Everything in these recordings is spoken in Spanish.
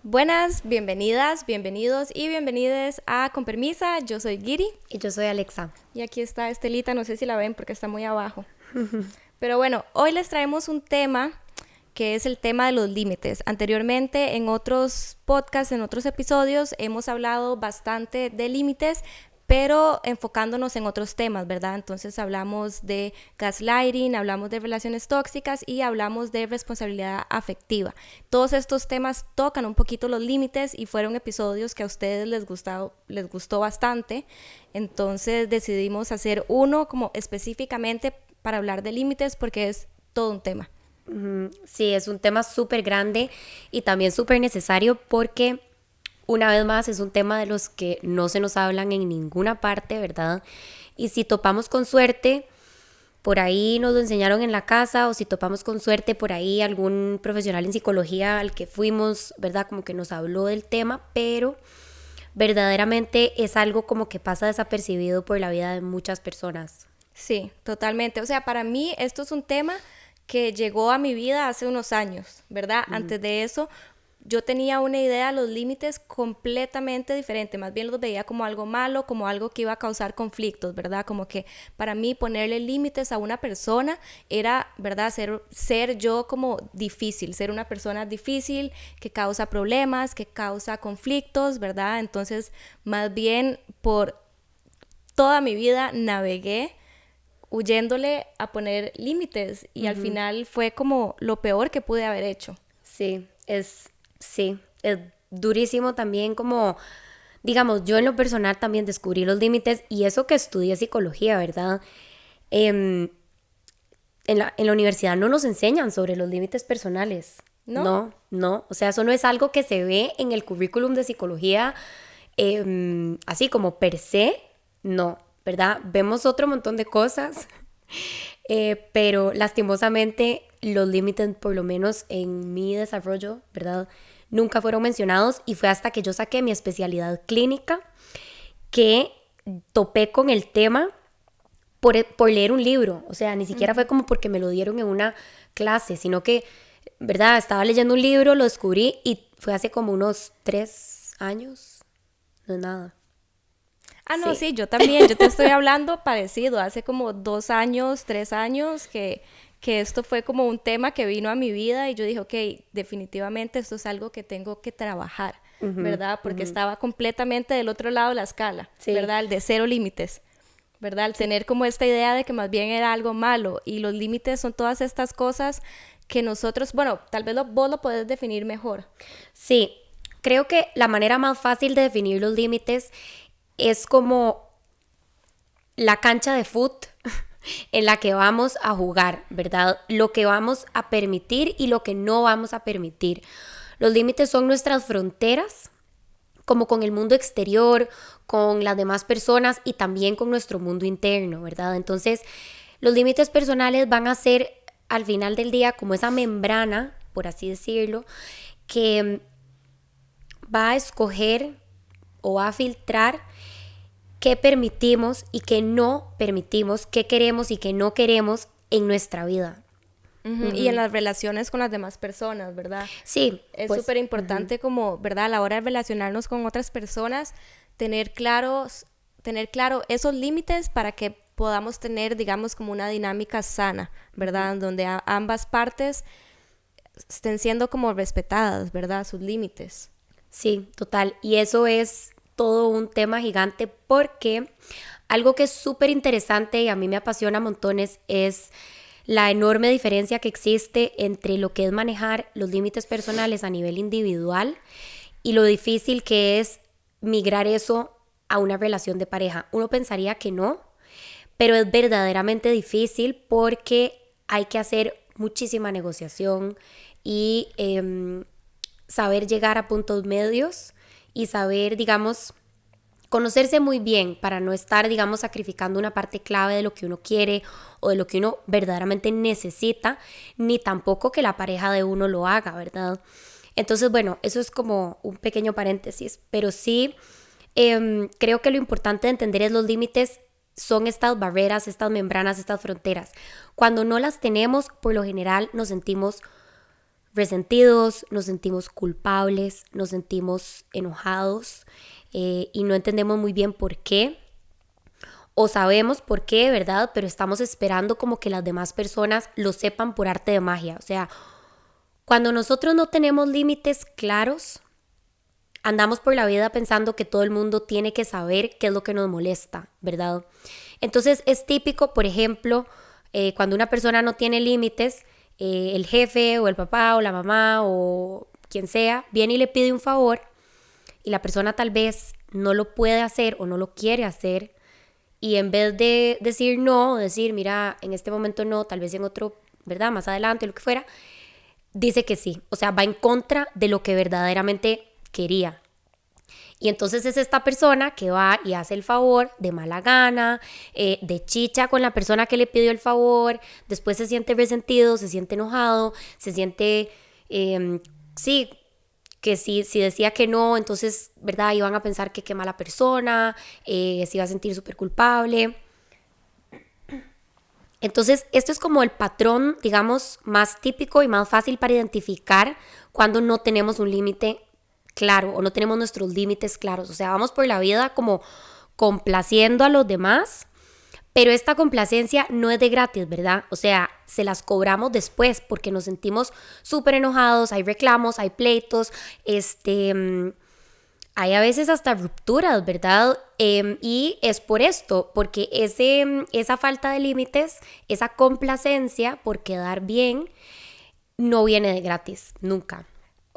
Buenas, bienvenidas, bienvenidos y bienvenides a Con Permisa. Yo soy Giri. Y yo soy Alexa. Y aquí está Estelita, no sé si la ven porque está muy abajo. Pero bueno, hoy les traemos un tema que es el tema de los límites. Anteriormente, en otros podcasts, en otros episodios, hemos hablado bastante de límites, pero enfocándonos en otros temas, ¿verdad? Entonces hablamos de gaslighting, hablamos de relaciones tóxicas y hablamos de responsabilidad afectiva. Todos estos temas tocan un poquito los límites y fueron episodios que a ustedes les gustó bastante. Entonces decidimos hacer uno como específicamente para hablar de límites porque es todo un tema. Sí, es un tema súper grande y también súper necesario porque una vez más es un tema de los que no se nos hablan en ninguna parte, ¿verdad? Y si topamos con suerte, por ahí nos lo enseñaron en la casa, o si topamos con suerte por ahí algún profesional en psicología al que fuimos, ¿verdad? Como que nos habló del tema, pero verdaderamente es algo como que pasa desapercibido por la vida de muchas personas. Sí, totalmente. O sea, para mí esto es un tema que llegó a mi vida hace unos años, ¿verdad? Antes de eso, yo tenía una idea de los límites completamente diferente, más bien los veía como algo malo, como algo que iba a causar conflictos, ¿verdad? Como que para mí ponerle límites a una persona era, ¿verdad? Ser yo como difícil, ser una persona difícil que causa problemas, que causa conflictos, ¿verdad? Entonces, más bien por toda mi vida navegué huyéndole a poner límites y al final fue como lo peor que pude haber hecho. Sí, es durísimo también como, digamos, yo en lo personal también descubrí los límites y eso que estudié psicología, ¿verdad? En la universidad no nos enseñan sobre los límites personales. No, o sea, eso no es algo que se ve en el currículum de psicología así como per se, no, ¿verdad? Vemos otro montón de cosas, pero lastimosamente los límites, por lo menos en mi desarrollo, ¿verdad?, nunca fueron mencionados y fue hasta que yo saqué mi especialidad clínica que topé con el tema por leer un libro. O sea, ni siquiera fue como porque me lo dieron en una clase, sino que, ¿verdad?, estaba leyendo un libro, lo descubrí y fue hace como unos 3 años. No es nada. Ah, no, sí, yo también, yo te estoy hablando parecido, hace como 2 años, 3 años que esto fue como un tema que vino a mi vida y yo dije, ok, definitivamente esto es algo que tengo que trabajar, ¿verdad? Porque estaba completamente del otro lado de la escala, ¿verdad? El de cero límites, ¿verdad? El tener como esta idea de que más bien era algo malo y los límites son todas estas cosas que nosotros, bueno, tal vez vos lo podés definir mejor. Sí, creo que la manera más fácil de definir los límites es como la cancha de fútbol en la que vamos a jugar, ¿verdad? Lo que vamos a permitir y lo que no vamos a permitir. Los límites son nuestras fronteras, como con el mundo exterior, con las demás personas y también con nuestro mundo interno, ¿verdad? Entonces, los límites personales van a ser, al final del día, como esa membrana, por así decirlo, que va a escoger o va a filtrar qué permitimos y qué no permitimos, qué queremos y qué no queremos en nuestra vida. Y en las relaciones con las demás personas, ¿verdad? Sí. Es súper importante como, ¿verdad? A la hora de relacionarnos con otras personas, tener claro esos límites para que podamos tener, digamos, como una dinámica sana, ¿verdad? Donde ambas partes estén siendo como respetadas, ¿verdad? Sus límites. Sí, total. Y eso es todo un tema gigante porque algo que es súper interesante y a mí me apasiona montones es la enorme diferencia que existe entre lo que es manejar los límites personales a nivel individual y lo difícil que es migrar eso a una relación de pareja. Uno pensaría que no, pero es verdaderamente difícil porque hay que hacer muchísima negociación y saber llegar a puntos medios y saber, digamos, conocerse muy bien para no estar, digamos, sacrificando una parte clave de lo que uno quiere o de lo que uno verdaderamente necesita, ni tampoco que la pareja de uno lo haga, ¿verdad? Entonces, bueno, eso es como un pequeño paréntesis, pero sí creo que lo importante de entender es los límites son estas barreras, estas membranas, estas fronteras. Cuando no las tenemos, por lo general nos sentimos resentidos, nos sentimos culpables, nos sentimos enojados y no entendemos muy bien por qué. O sabemos por qué, ¿verdad? Pero estamos esperando como que las demás personas lo sepan por arte de magia. O sea, cuando nosotros no tenemos límites claros, andamos por la vida pensando que todo el mundo tiene que saber qué es lo que nos molesta, ¿verdad? Entonces es típico, por ejemplo, cuando una persona no tiene límites, el jefe o el papá o la mamá o quien sea viene y le pide un favor y la persona tal vez no lo puede hacer o no lo quiere hacer, y en vez de decir no, o decir mira, en este momento no, tal vez en otro, ¿verdad? Más adelante, lo que fuera, dice que sí. O sea, va en contra de lo que verdaderamente quería. Y entonces es esta persona que va y hace el favor de mala gana, de chicha con la persona que le pidió el favor, después se siente resentido, se siente enojado, se siente, sí, que si decía que no, entonces, ¿verdad? Iban a pensar que qué mala persona, se iba a sentir súper culpable. Entonces, esto es como el patrón, digamos, más típico y más fácil para identificar cuando no tenemos un límite claro o no tenemos nuestros límites claros. O sea, vamos por la vida como complaciendo a los demás, pero esta complacencia no es de gratis, ¿verdad? O sea, se las cobramos después porque nos sentimos súper enojados, hay reclamos, hay pleitos, hay a veces hasta rupturas, ¿verdad? Y es por esto, porque esa falta de límites, esa complacencia por quedar bien, no viene de gratis, nunca.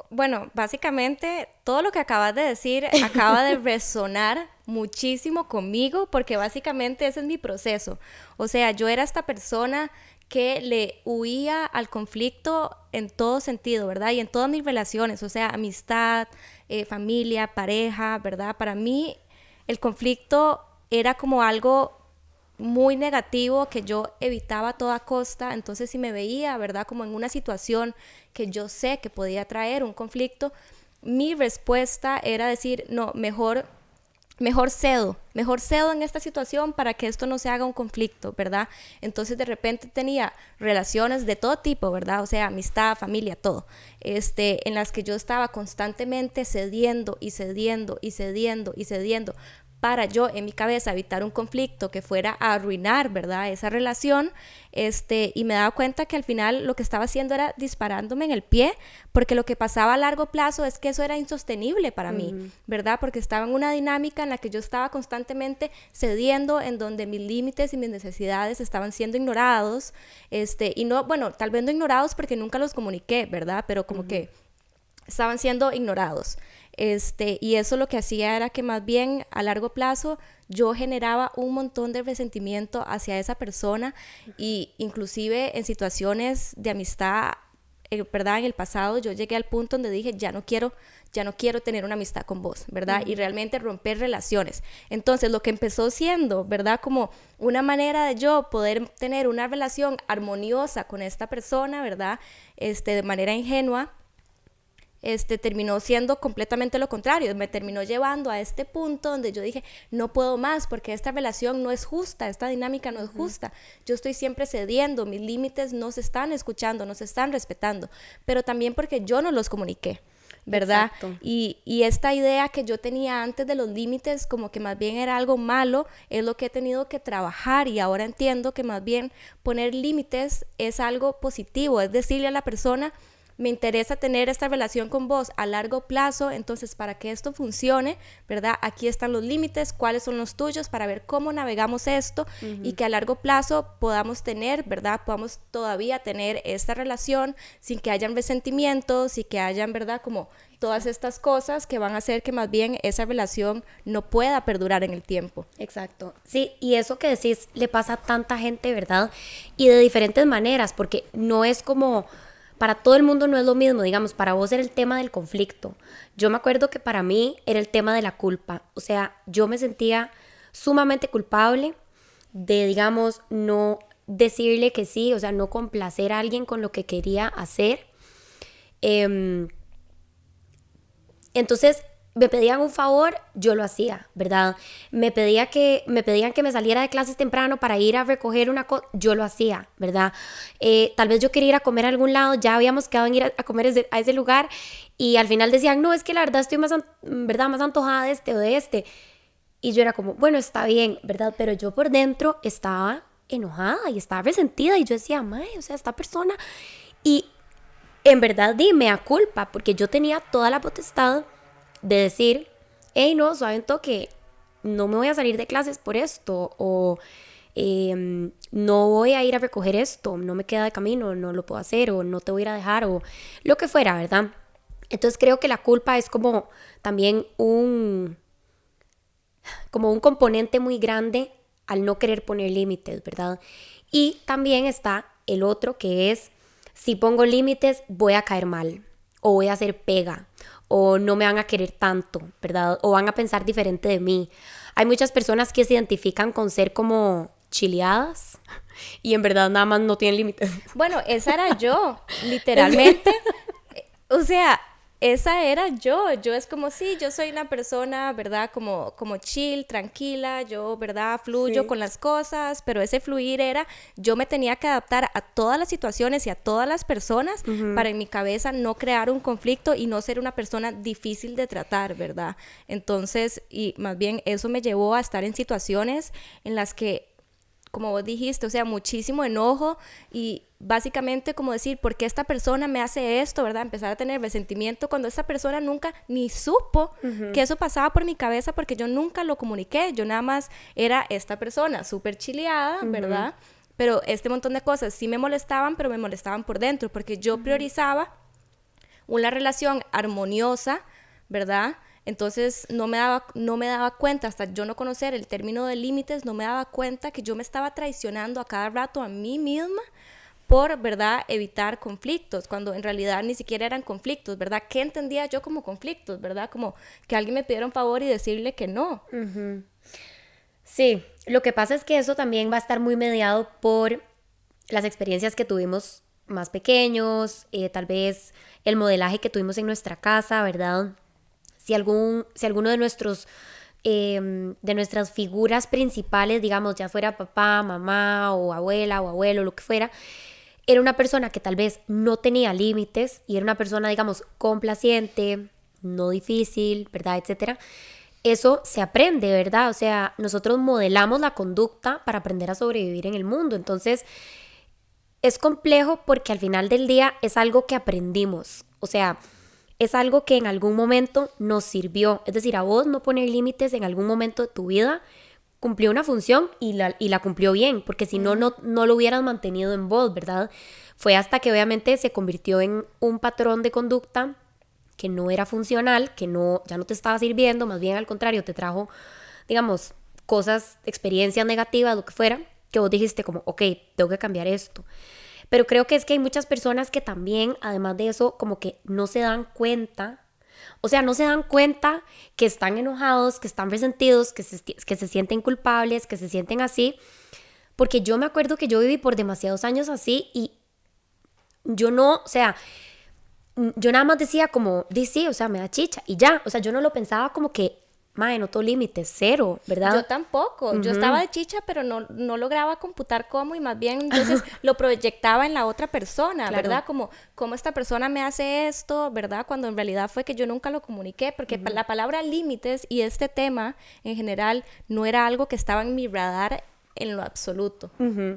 Bueno, básicamente todo lo que acabas de decir acaba de resonar muchísimo conmigo porque básicamente ese es mi proceso. O sea, yo era esta persona que le huía al conflicto en todo sentido, ¿verdad? Y en todas mis relaciones, o sea, amistad, familia, pareja, ¿verdad? Para mí el conflicto era como algo muy negativo que yo evitaba a toda costa. Entonces si me veía, ¿verdad? Como en una situación que yo sé que podía traer un conflicto, mi respuesta era decir, no, mejor cedo en esta situación para que esto no se haga un conflicto, ¿verdad? Entonces de repente tenía relaciones de todo tipo, ¿verdad? O sea, amistad, familia, todo, en las que yo estaba constantemente cediendo y cediendo y cediendo y cediendo para yo en mi cabeza evitar un conflicto que fuera a arruinar, ¿verdad? Esa relación, y me daba cuenta que al final lo que estaba haciendo era disparándome en el pie, porque lo que pasaba a largo plazo es que eso era insostenible para mí, ¿verdad? Porque estaba en una dinámica en la que yo estaba constantemente cediendo, en donde mis límites y mis necesidades estaban siendo ignorados, y no, bueno, tal vez no ignorados porque nunca los comuniqué, ¿verdad? Pero como que estaban siendo ignorados. Y eso lo que hacía era que más bien a largo plazo yo generaba un montón de resentimiento hacia esa persona, y inclusive en situaciones de amistad, ¿verdad? En el pasado yo llegué al punto donde dije, ya no quiero tener una amistad con vos, ¿verdad? Y realmente romper relaciones. Entonces lo que empezó siendo, ¿verdad? Como una manera de yo poder tener una relación armoniosa con esta persona, ¿verdad? De manera ingenua, terminó siendo completamente lo contrario. Me terminó llevando a este punto donde yo dije, no puedo más porque esta relación no es justa, esta dinámica no es justa. Yo estoy siempre cediendo, mis límites no se están escuchando, no se están respetando, pero también porque yo no los comuniqué, ¿verdad? Y esta idea que yo tenía antes de los límites como que más bien era algo malo, es lo que he tenido que trabajar, y ahora entiendo que más bien poner límites es algo positivo, es decirle a la persona, me interesa tener esta relación con vos a largo plazo, entonces para que esto funcione, ¿verdad? Aquí están los límites, cuáles son los tuyos, para ver cómo navegamos esto, y que a largo plazo podamos tener, ¿verdad? Podamos todavía tener esta relación sin que hayan resentimientos y que hayan, ¿verdad? Como todas estas cosas que van a hacer que más bien esa relación no pueda perdurar en el tiempo. Exacto. Sí, y eso que decís le pasa a tanta gente, ¿verdad? Y de diferentes maneras, porque no es como... Para todo el mundo no es lo mismo, digamos, para vos era el tema del conflicto. Yo me acuerdo que para mí era el tema de la culpa. O sea, yo me sentía sumamente culpable de, digamos, no decirle que sí, o sea, no complacer a alguien con lo que quería hacer. Entonces, me pedían un favor, yo lo hacía, ¿verdad? Me pedían que me saliera de clases temprano para ir a recoger una cosa, yo lo hacía, ¿verdad? Tal vez yo quería ir a comer a algún lado, ya habíamos quedado en ir a comer a ese lugar y al final decían, no, es que la verdad estoy ¿verdad? Más antojada de este o de este. Y yo era como, bueno, está bien, ¿verdad? Pero yo por dentro estaba enojada y estaba resentida y yo decía, mae, o sea, esta persona... Y en verdad me da culpa porque yo tenía toda la potestad de decir, hey, no, suave un toque, no me voy a salir de clases por esto, o no voy a ir a recoger esto, no me queda de camino, no lo puedo hacer, o no te voy a ir a dejar, o lo que fuera, ¿verdad? Entonces creo que la culpa es como también un componente muy grande al no querer poner límites, ¿verdad? Y también está el otro que es, si pongo límites voy a caer mal, o voy a hacer pega, o no me van a querer tanto, ¿verdad? O van a pensar diferente de mí. Hay muchas personas que se identifican con ser como chileadas y en verdad nada más no tienen límites. Bueno, esa era yo, literalmente. O sea, esa era yo. Yo es como, sí, yo soy una persona, ¿verdad? Como chill, tranquila, yo, ¿verdad? Fluyo con las cosas, pero ese fluir era, yo me tenía que adaptar a todas las situaciones y a todas las personas para en mi cabeza no crear un conflicto y no ser una persona difícil de tratar, ¿verdad? Entonces, y más bien eso me llevó a estar en situaciones en las que, como vos dijiste, o sea, muchísimo enojo y básicamente como decir, ¿por qué esta persona me hace esto, verdad? Empezar a tener resentimiento cuando esta persona nunca ni supo que eso pasaba por mi cabeza porque yo nunca lo comuniqué, yo nada más era esta persona súper chileada, ¿verdad? Pero este montón de cosas sí me molestaban, pero me molestaban por dentro porque yo priorizaba una relación armoniosa, ¿verdad? Entonces no me daba cuenta, hasta yo no conocer el término de límites, no me daba cuenta que yo me estaba traicionando a cada rato a mí misma por, ¿verdad?, evitar conflictos, cuando en realidad ni siquiera eran conflictos, ¿verdad? ¿Qué entendía yo como conflictos, verdad? Como que alguien me pidiera un favor y decirle que no. Sí, lo que pasa es que eso también va a estar muy mediado por las experiencias que tuvimos más pequeños, tal vez el modelaje que tuvimos en nuestra casa, ¿verdad? Si alguno de nuestras figuras principales, digamos, ya fuera papá, mamá o abuela o abuelo, lo que fuera, era una persona que tal vez no tenía límites y era una persona, digamos, complaciente, no difícil, ¿verdad? Etcétera. Eso se aprende, ¿verdad? O sea, nosotros modelamos la conducta para aprender a sobrevivir en el mundo. Entonces, es complejo porque al final del día es algo que aprendimos. O sea, es algo que en algún momento nos sirvió. Es decir, a vos no poner límites en algún momento de tu vida cumplió una función y la cumplió bien, porque si no, no lo hubieras mantenido en vos, ¿verdad? Fue hasta que obviamente se convirtió en un patrón de conducta que no era funcional, que ya no te estaba sirviendo, más bien al contrario, te trajo, digamos, cosas, experiencias negativas, lo que fuera, que vos dijiste como, ok, tengo que cambiar esto. Pero creo que es que hay muchas personas que también, además de eso, como que no se dan cuenta, o sea, no se dan cuenta que están enojados, que están resentidos, que se sienten culpables, que se sienten así, porque yo me acuerdo que yo viví por demasiados años así y yo no, o sea, yo nada más decía como, sí, o sea, me da chicha y ya, o sea, yo no lo pensaba como que, mae, no tengo límites, cero, ¿verdad? Yo tampoco, yo estaba de chicha, pero no lograba computar cómo y más bien entonces lo proyectaba en la otra persona, claro. ¿Verdad? Como esta persona me hace esto, ¿verdad? Cuando en realidad fue que yo nunca lo comuniqué, porque la palabra límites y este tema en general no era algo que estaba en mi radar en lo absoluto.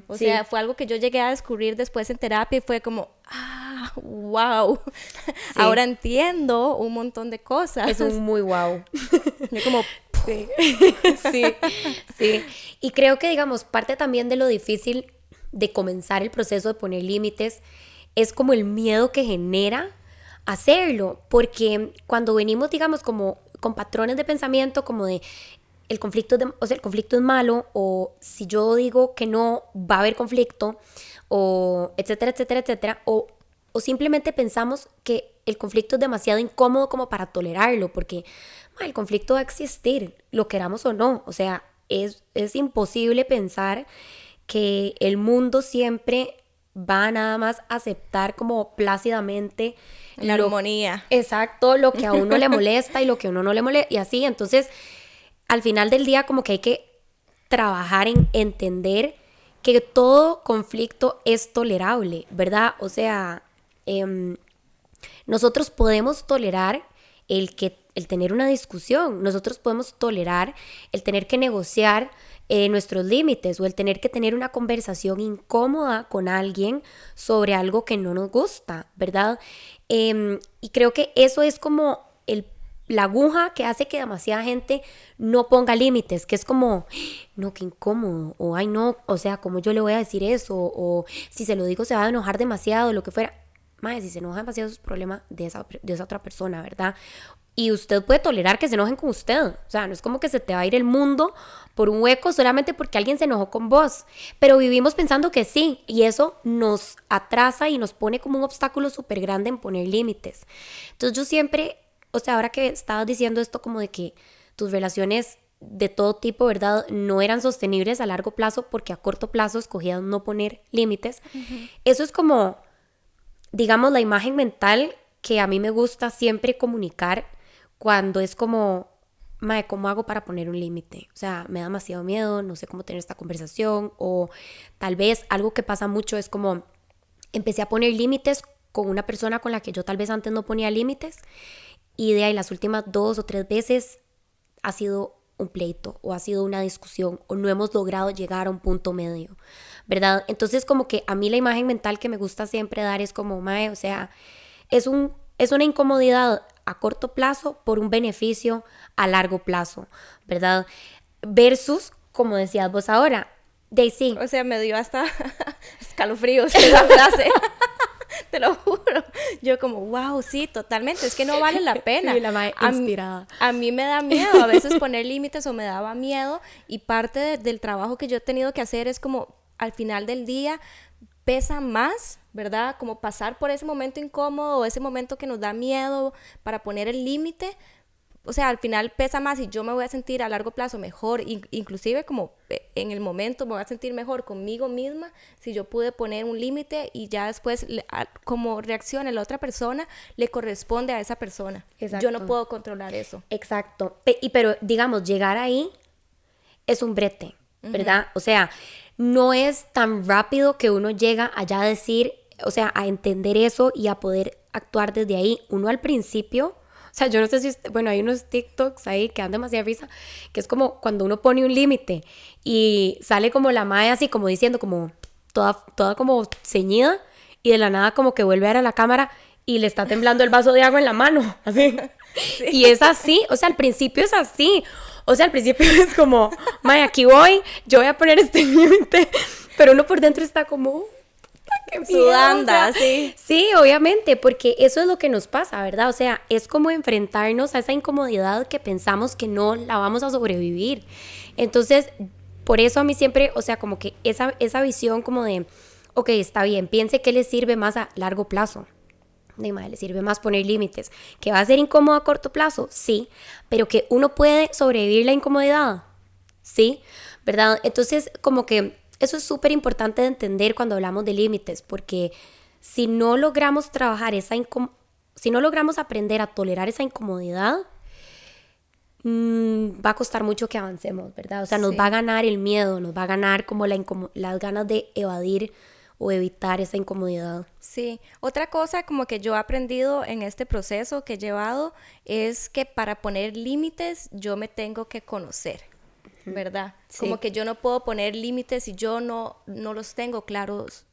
O sea, fue algo que yo llegué a descubrir después en terapia y fue como, wow, ahora entiendo un montón de cosas. Es un muy wow. Yo como, sí. Y creo que, digamos, parte también de lo difícil de comenzar el proceso de poner límites es como el miedo que genera hacerlo, porque cuando venimos, digamos, como con patrones de pensamiento como de el conflicto es malo, o si yo digo que no, va a haber conflicto, o etcétera, etcétera, etcétera, o simplemente pensamos que el conflicto es demasiado incómodo como para tolerarlo, porque el conflicto va a existir, lo queramos o no. O sea, es imposible pensar que el mundo siempre va nada más a aceptar como plácidamente la armonía. Exacto, lo que a uno le molesta y lo que a uno no le molesta y así. Entonces, al final del día como que hay que trabajar en entender que todo conflicto es tolerable, ¿verdad? O sea, nosotros podemos tolerar el tener una discusión, nosotros podemos tolerar el tener que negociar nuestros límites o el tener que tener una conversación incómoda con alguien sobre algo que no nos gusta, ¿verdad? Y creo que eso es como la aguja que hace que demasiada gente no ponga límites, que es como, no, qué incómodo, o ay no, o sea, ¿cómo yo le voy a decir eso? O si se lo digo se va a enojar demasiado, lo que fuera. Madre, si se enoja demasiado es problema de esa otra persona, ¿verdad? Y usted puede tolerar que se enojen con usted. O sea, no es como que se te va a ir el mundo por un hueco solamente porque alguien se enojó con vos. Pero vivimos pensando que sí. Y eso nos atrasa y nos pone como un obstáculo súper grande en poner límites. Entonces yo siempre, o sea, ahora que estabas diciendo esto como de que tus relaciones de todo tipo, ¿verdad? No eran sostenibles a largo plazo porque a corto plazo escogían no poner límites. Uh-huh. Eso es como, digamos, la imagen mental que a mí me gusta siempre comunicar cuando es como, mae, ¿cómo hago para poner un límite? O sea, me da demasiado miedo, no sé cómo tener esta conversación, o tal vez algo que pasa mucho es como, empecé a poner límites con una persona con la que yo tal vez antes no ponía límites, y de ahí las últimas 2 o 3 veces ha sido un pleito, o ha sido una discusión, o no hemos logrado llegar a un punto medio, ¿verdad? Entonces como que a mí la imagen mental que me gusta siempre dar es como, mae, o sea, es una incomodidad a corto plazo por un beneficio a largo plazo, ¿verdad? Versus, como decías vos ahora, Daisy. O sea, me dio hasta escalofríos esa frase. Te lo juro. Yo como, wow, sí, totalmente. Es que no vale la pena. Sí, la madre inspirada. A mí me da miedo a veces poner límites o me daba miedo. Y parte del trabajo que yo he tenido que hacer es como, al final del día, pesa más, ¿verdad? Como pasar por ese momento incómodo o ese momento que nos da miedo para poner el límite. O sea, al final pesa más y yo me voy a sentir a largo plazo mejor, inclusive como en el momento me voy a sentir mejor conmigo misma si yo pude poner un límite y ya después como reaccione la otra persona le corresponde a esa persona. Exacto. Yo no puedo controlar eso. Exacto. Pero digamos, llegar ahí es un brete, ¿verdad? Uh-huh. O sea, no es tan rápido que uno llega allá a decir, o sea, a entender eso y a poder actuar desde ahí. Uno al principio, o sea, yo no sé si, bueno, hay unos TikToks ahí que dan demasiada risa, que es como cuando uno pone un límite y sale como la mae así como diciendo como toda como ceñida y de la nada como que vuelve a ver a la cámara y le está temblando el vaso de agua en la mano, así. Sí. Y es así, o sea, al principio es así. O sea, al principio es como, mae, aquí voy, yo voy a poner este límite, pero uno por dentro está como sudando, o sea, sí. Sí, obviamente, porque eso es lo que nos pasa, ¿verdad? O sea, es como enfrentarnos a esa incomodidad que pensamos que no la vamos a sobrevivir. Entonces, por eso a mí siempre, o sea, como que esa visión como de, ok, está bien, piense qué le sirve más a largo plazo. Le sirve más poner límites. ¿Que va a ser incómodo a corto plazo? Sí, pero que uno puede sobrevivir la incomodidad, ¿sí? ¿Verdad? Entonces, como que eso es súper importante de entender cuando hablamos de límites, porque si no logramos trabajar si no logramos aprender a tolerar esa incomodidad, va a costar mucho que avancemos, ¿verdad? O sea, nos va a ganar el miedo, nos va a ganar como las ganas de evadir o evitar esa incomodidad. Sí, otra cosa como que yo he aprendido en este proceso que he llevado es que para poner límites yo me tengo que conocer, ¿verdad? Sí. Como que yo no puedo poner límites si yo no los tengo claros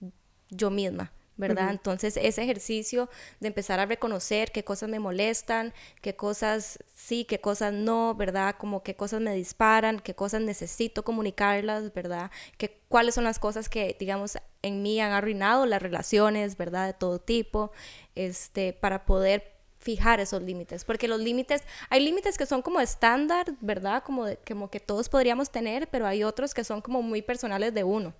yo misma, ¿verdad? Uh-huh. Entonces ese ejercicio de empezar a reconocer qué cosas me molestan, qué cosas sí, qué cosas no, ¿verdad? Como qué cosas me disparan, qué cosas necesito comunicarlas, ¿verdad? Cuáles son las cosas que, digamos, en mí han arruinado las relaciones, ¿verdad? De todo tipo, para poder fijar esos límites, porque los límites, hay límites que son como estándar, ¿verdad? Como que todos podríamos tener, pero hay otros que son como muy personales de uno.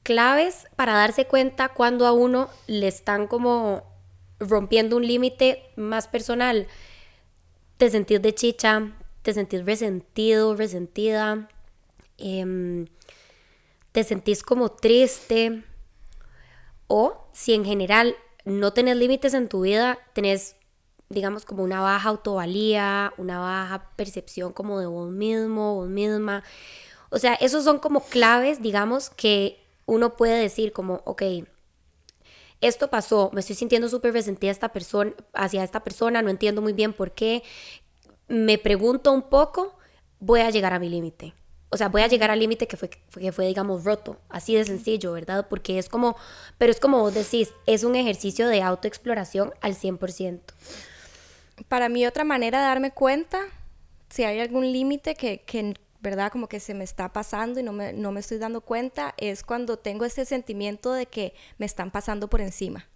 Claves para darse cuenta cuando a uno le están como rompiendo un límite más personal. Te sentís de chicha, te sentís resentido, resentida, te sentís como triste o si en general no tenés límites en tu vida, tenés, digamos, como una baja autovalía, una baja percepción como de vos mismo, vos misma. O sea, esos son como claves, digamos, que uno puede decir como, ok, esto pasó, me estoy sintiendo súper resentida hacia esta persona, no entiendo muy bien por qué, me pregunto un poco, voy a llegar a mi límite. O sea, voy a llegar al límite que fue, digamos, roto. Así de sencillo, ¿verdad? Porque es como, pero es como vos decís, es un ejercicio de autoexploración al 100%. Para mí otra manera de darme cuenta si hay algún límite que, ¿verdad? Como que se me está pasando y no me estoy dando cuenta, es cuando tengo ese sentimiento de que me están pasando por encima.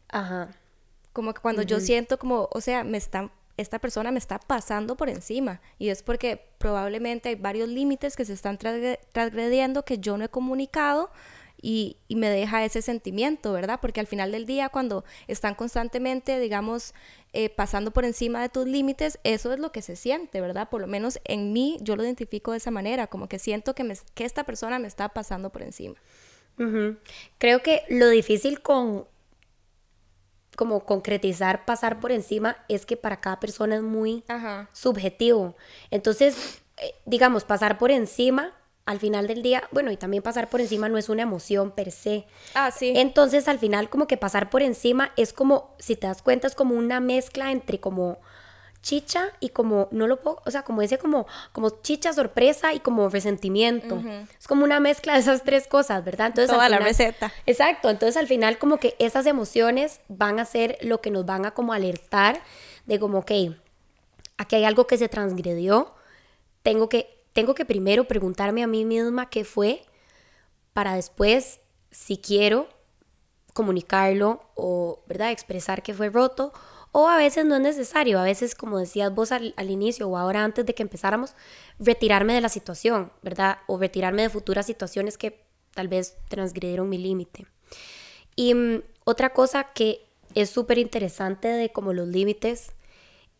Ajá. Como que cuando yo siento como, o sea, esta persona me está pasando por encima. Y es porque probablemente hay varios límites que se están transgrediendo que yo no he comunicado y me deja ese sentimiento, ¿verdad? Porque al final del día, cuando están constantemente, digamos, pasando por encima de tus límites, eso es lo que se siente, ¿verdad? Por lo menos en mí, yo lo identifico de esa manera, como que siento que esta persona me está pasando por encima. Creo que lo difícil como concretizar, pasar por encima, es que para cada persona es muy subjetivo. Entonces, digamos, pasar por encima, al final del día, bueno, y también pasar por encima no es una emoción per se. Sí. Entonces, al final, como que pasar por encima es como, si te das cuenta, es como una mezcla entre como chicha y como, no lo puedo, o sea, como ese como chicha, sorpresa y como resentimiento. Es como una mezcla de esas tres cosas, ¿verdad? Entonces, toda al final, la receta. Exacto, entonces al final como que esas emociones van a ser lo que nos van a como alertar de como, ok, aquí hay algo que se transgredió, tengo que primero preguntarme a mí misma qué fue, para después, si quiero, comunicarlo o, ¿verdad?, expresar que fue roto. O a veces no es necesario, a veces, como decías vos al inicio o ahora antes de que empezáramos, retirarme de la situación, ¿verdad? O retirarme de futuras situaciones que tal vez transgredieron mi límite. Y otra cosa que es súper interesante de como los límites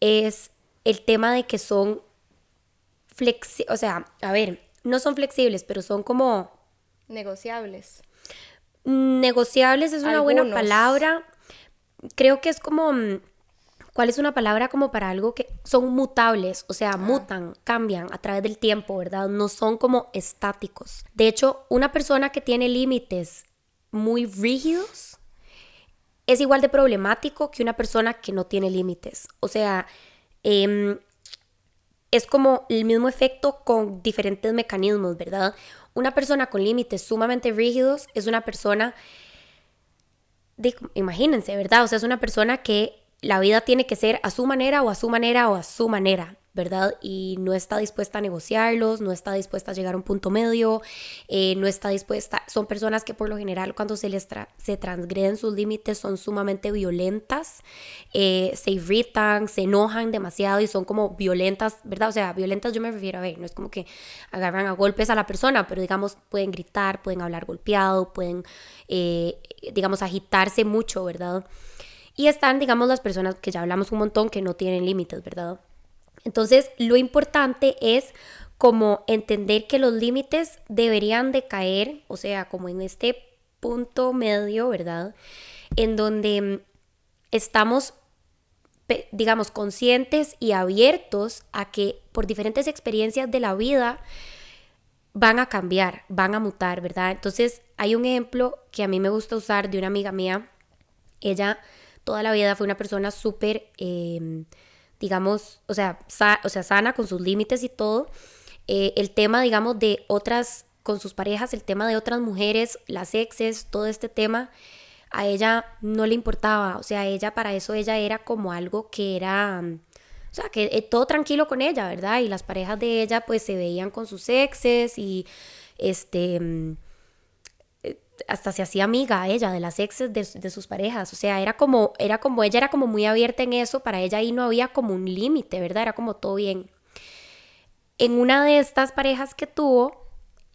es el tema de que son o sea, a ver, no son flexibles, pero son como... negociables. Negociables es una buena palabra. Creo que es como... ¿Cuál es una palabra como para algo que son mutables? O sea, mutan, cambian a través del tiempo, ¿verdad? No son como estáticos. De hecho, una persona que tiene límites muy rígidos es igual de problemático que una persona que no tiene límites. O sea, es como el mismo efecto con diferentes mecanismos, ¿verdad? Una persona con límites sumamente rígidos es una persona, imagínense, ¿verdad? O sea, es una persona que la vida tiene que ser a su manera o a su manera o a su manera, ¿verdad? Y no está dispuesta a negociarlos, no está dispuesta a llegar a un punto medio, no está dispuesta... Son personas que por lo general cuando se transgreden sus límites son sumamente violentas, se irritan, se enojan demasiado y son como violentas, ¿verdad? O sea, violentas yo me refiero a ver, no es como que agarran a golpes a la persona, pero digamos pueden gritar, pueden hablar golpeado, pueden, digamos, agitarse mucho, ¿verdad? Y están, digamos, las personas que ya hablamos un montón que no tienen límites, ¿verdad? Entonces, lo importante es como entender que los límites deberían de caer, o sea, como en este punto medio, ¿verdad? En donde estamos, digamos, conscientes y abiertos a que por diferentes experiencias de la vida van a cambiar, van a mutar, ¿verdad? Entonces, hay un ejemplo que a mí me gusta usar de una amiga mía. Ella toda la vida fue una persona súper, digamos, o sea, sana con sus límites y todo. El tema, digamos, de otras, con sus parejas, el tema de otras mujeres, las exes, todo este tema, a ella no le importaba. O sea, para eso ella era como algo que era, o sea, que todo tranquilo con ella, ¿verdad? Y las parejas de ella pues se veían con sus exes y hasta se hacía amiga ella de las exes de sus parejas. O sea, ella era como muy abierta en eso. Para ella ahí no había como un límite, ¿verdad? Era como todo bien. En una de estas parejas que tuvo,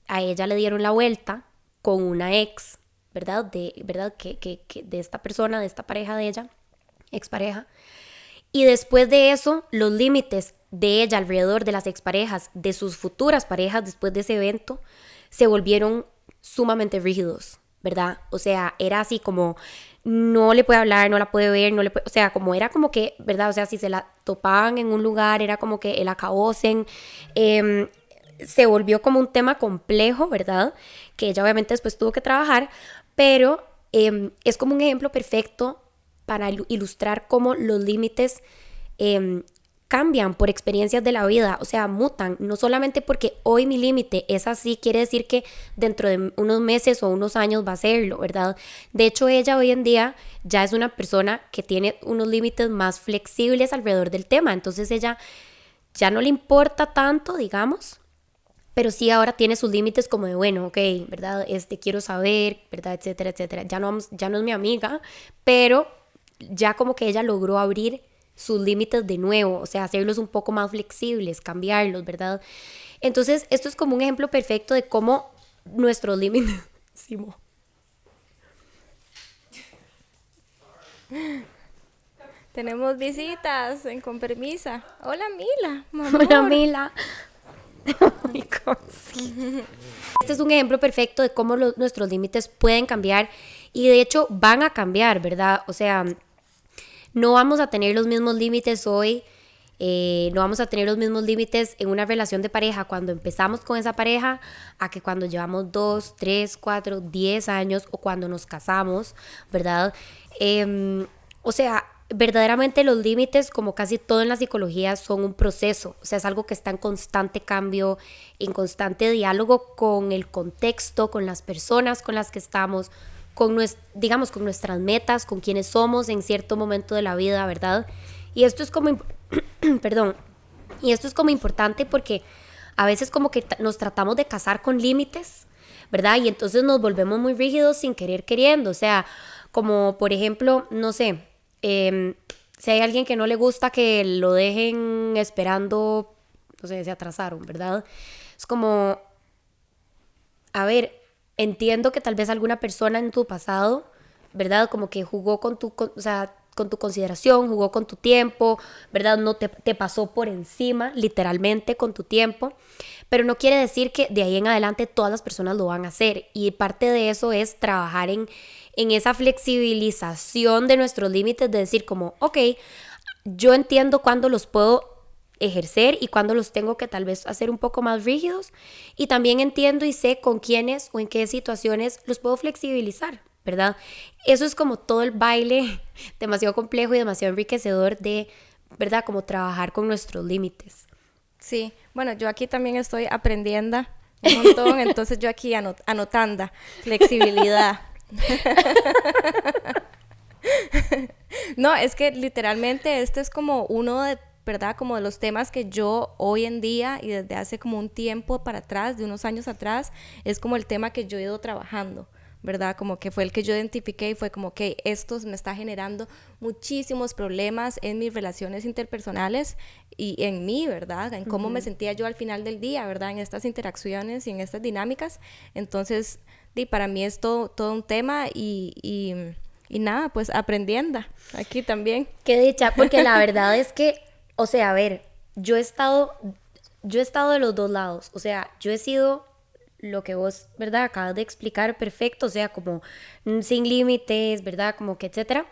a ella le dieron la vuelta con una ex, ¿verdad? ¿Verdad? Que de esta persona, de esta pareja de ella, expareja. Y después de eso, los límites de ella alrededor de las exparejas, de sus futuras parejas después de ese evento, se volvieron sumamente rígidos. ¿verdad? O sea, era así como, no le puede hablar, no la puede ver, no le puede, o sea, como era como que, ¿verdad? O sea, si se la topaban en un lugar, era como que el acabocen, se volvió como un tema complejo, ¿verdad? Que ella obviamente después tuvo que trabajar, pero es como un ejemplo perfecto para ilustrar cómo los límites cambian por experiencias de la vida, o sea, mutan, no solamente porque hoy mi límite es así, quiere decir que dentro de unos meses o unos años va a serlo, ¿verdad? De hecho, ella hoy en día ya es una persona que tiene unos límites más flexibles alrededor del tema, entonces ella ya no le importa tanto, digamos, pero sí ahora tiene sus límites como de, bueno, ok, ¿verdad? Quiero saber, ¿verdad? Etcétera, etcétera. Ya no es mi amiga, pero ya como que ella logró abrir sus límites de nuevo, o sea, hacerlos un poco más flexibles, cambiarlos, ¿verdad? Entonces, esto es como un ejemplo perfecto de cómo nuestros límites... Simo. Tenemos visitas con permisa. Hola, Mila, mamá. Hola, Mila. Ay, cosita. Este es un ejemplo perfecto de cómo nuestros límites pueden cambiar y de hecho van a cambiar, ¿verdad? O sea, no vamos a tener los mismos límites hoy, no vamos a tener los mismos límites en una relación de pareja cuando empezamos con esa pareja a que cuando llevamos 2, 3, 4, 10 años o cuando nos casamos, ¿verdad? O sea, verdaderamente los límites, como casi todo en la psicología, son un proceso, o sea, es algo que está en constante cambio, en constante diálogo con el contexto, con las personas con las que estamos, digamos, con nuestras metas, con quienes somos en cierto momento de la vida, ¿verdad? Y esto es como, perdón, y esto es como importante porque a veces como que nos tratamos de casar con límites, ¿verdad? Y entonces nos volvemos muy rígidos sin querer queriendo, o sea, como por ejemplo, no sé, si hay alguien que no le gusta que lo dejen esperando, no sé, se atrasaron, ¿verdad? Es como, a ver, entiendo que tal vez alguna persona en tu pasado, ¿verdad? Como que jugó o sea, con tu consideración, jugó con tu tiempo, ¿verdad? No te pasó por encima, literalmente, con tu tiempo, pero no quiere decir que de ahí en adelante todas las personas lo van a hacer. Y parte de eso es trabajar en esa flexibilización de nuestros límites, de decir como, ok, yo entiendo cuándo los puedo ejercer y cuándo los tengo que tal vez hacer un poco más rígidos, y también entiendo y sé con quiénes o en qué situaciones los puedo flexibilizar, ¿verdad? Eso es como todo el baile demasiado complejo y demasiado enriquecedor de, ¿verdad? Como trabajar con nuestros límites. Sí, bueno, yo aquí también estoy aprendiendo un montón, entonces yo aquí anotando flexibilidad. No, es que literalmente este es como uno de, ¿verdad? Como de los temas que yo hoy en día y desde hace como un tiempo para atrás, de unos años atrás, es como el tema que yo he ido trabajando, ¿verdad? Como que fue el que yo identifiqué y fue como que esto me está generando muchísimos problemas en mis relaciones interpersonales y en mí, ¿verdad? En cómo me sentía yo al final del día, ¿verdad? En estas interacciones y en estas dinámicas. Entonces, para mí es todo un tema y nada, pues aprendiendo aquí también. Qué dicha, porque la verdad es que, o sea, a ver, yo he estado de los dos lados, o sea, yo he sido lo que vos, ¿verdad? Acabas de explicar perfecto, o sea, como sin límites, ¿verdad? Como que etcétera.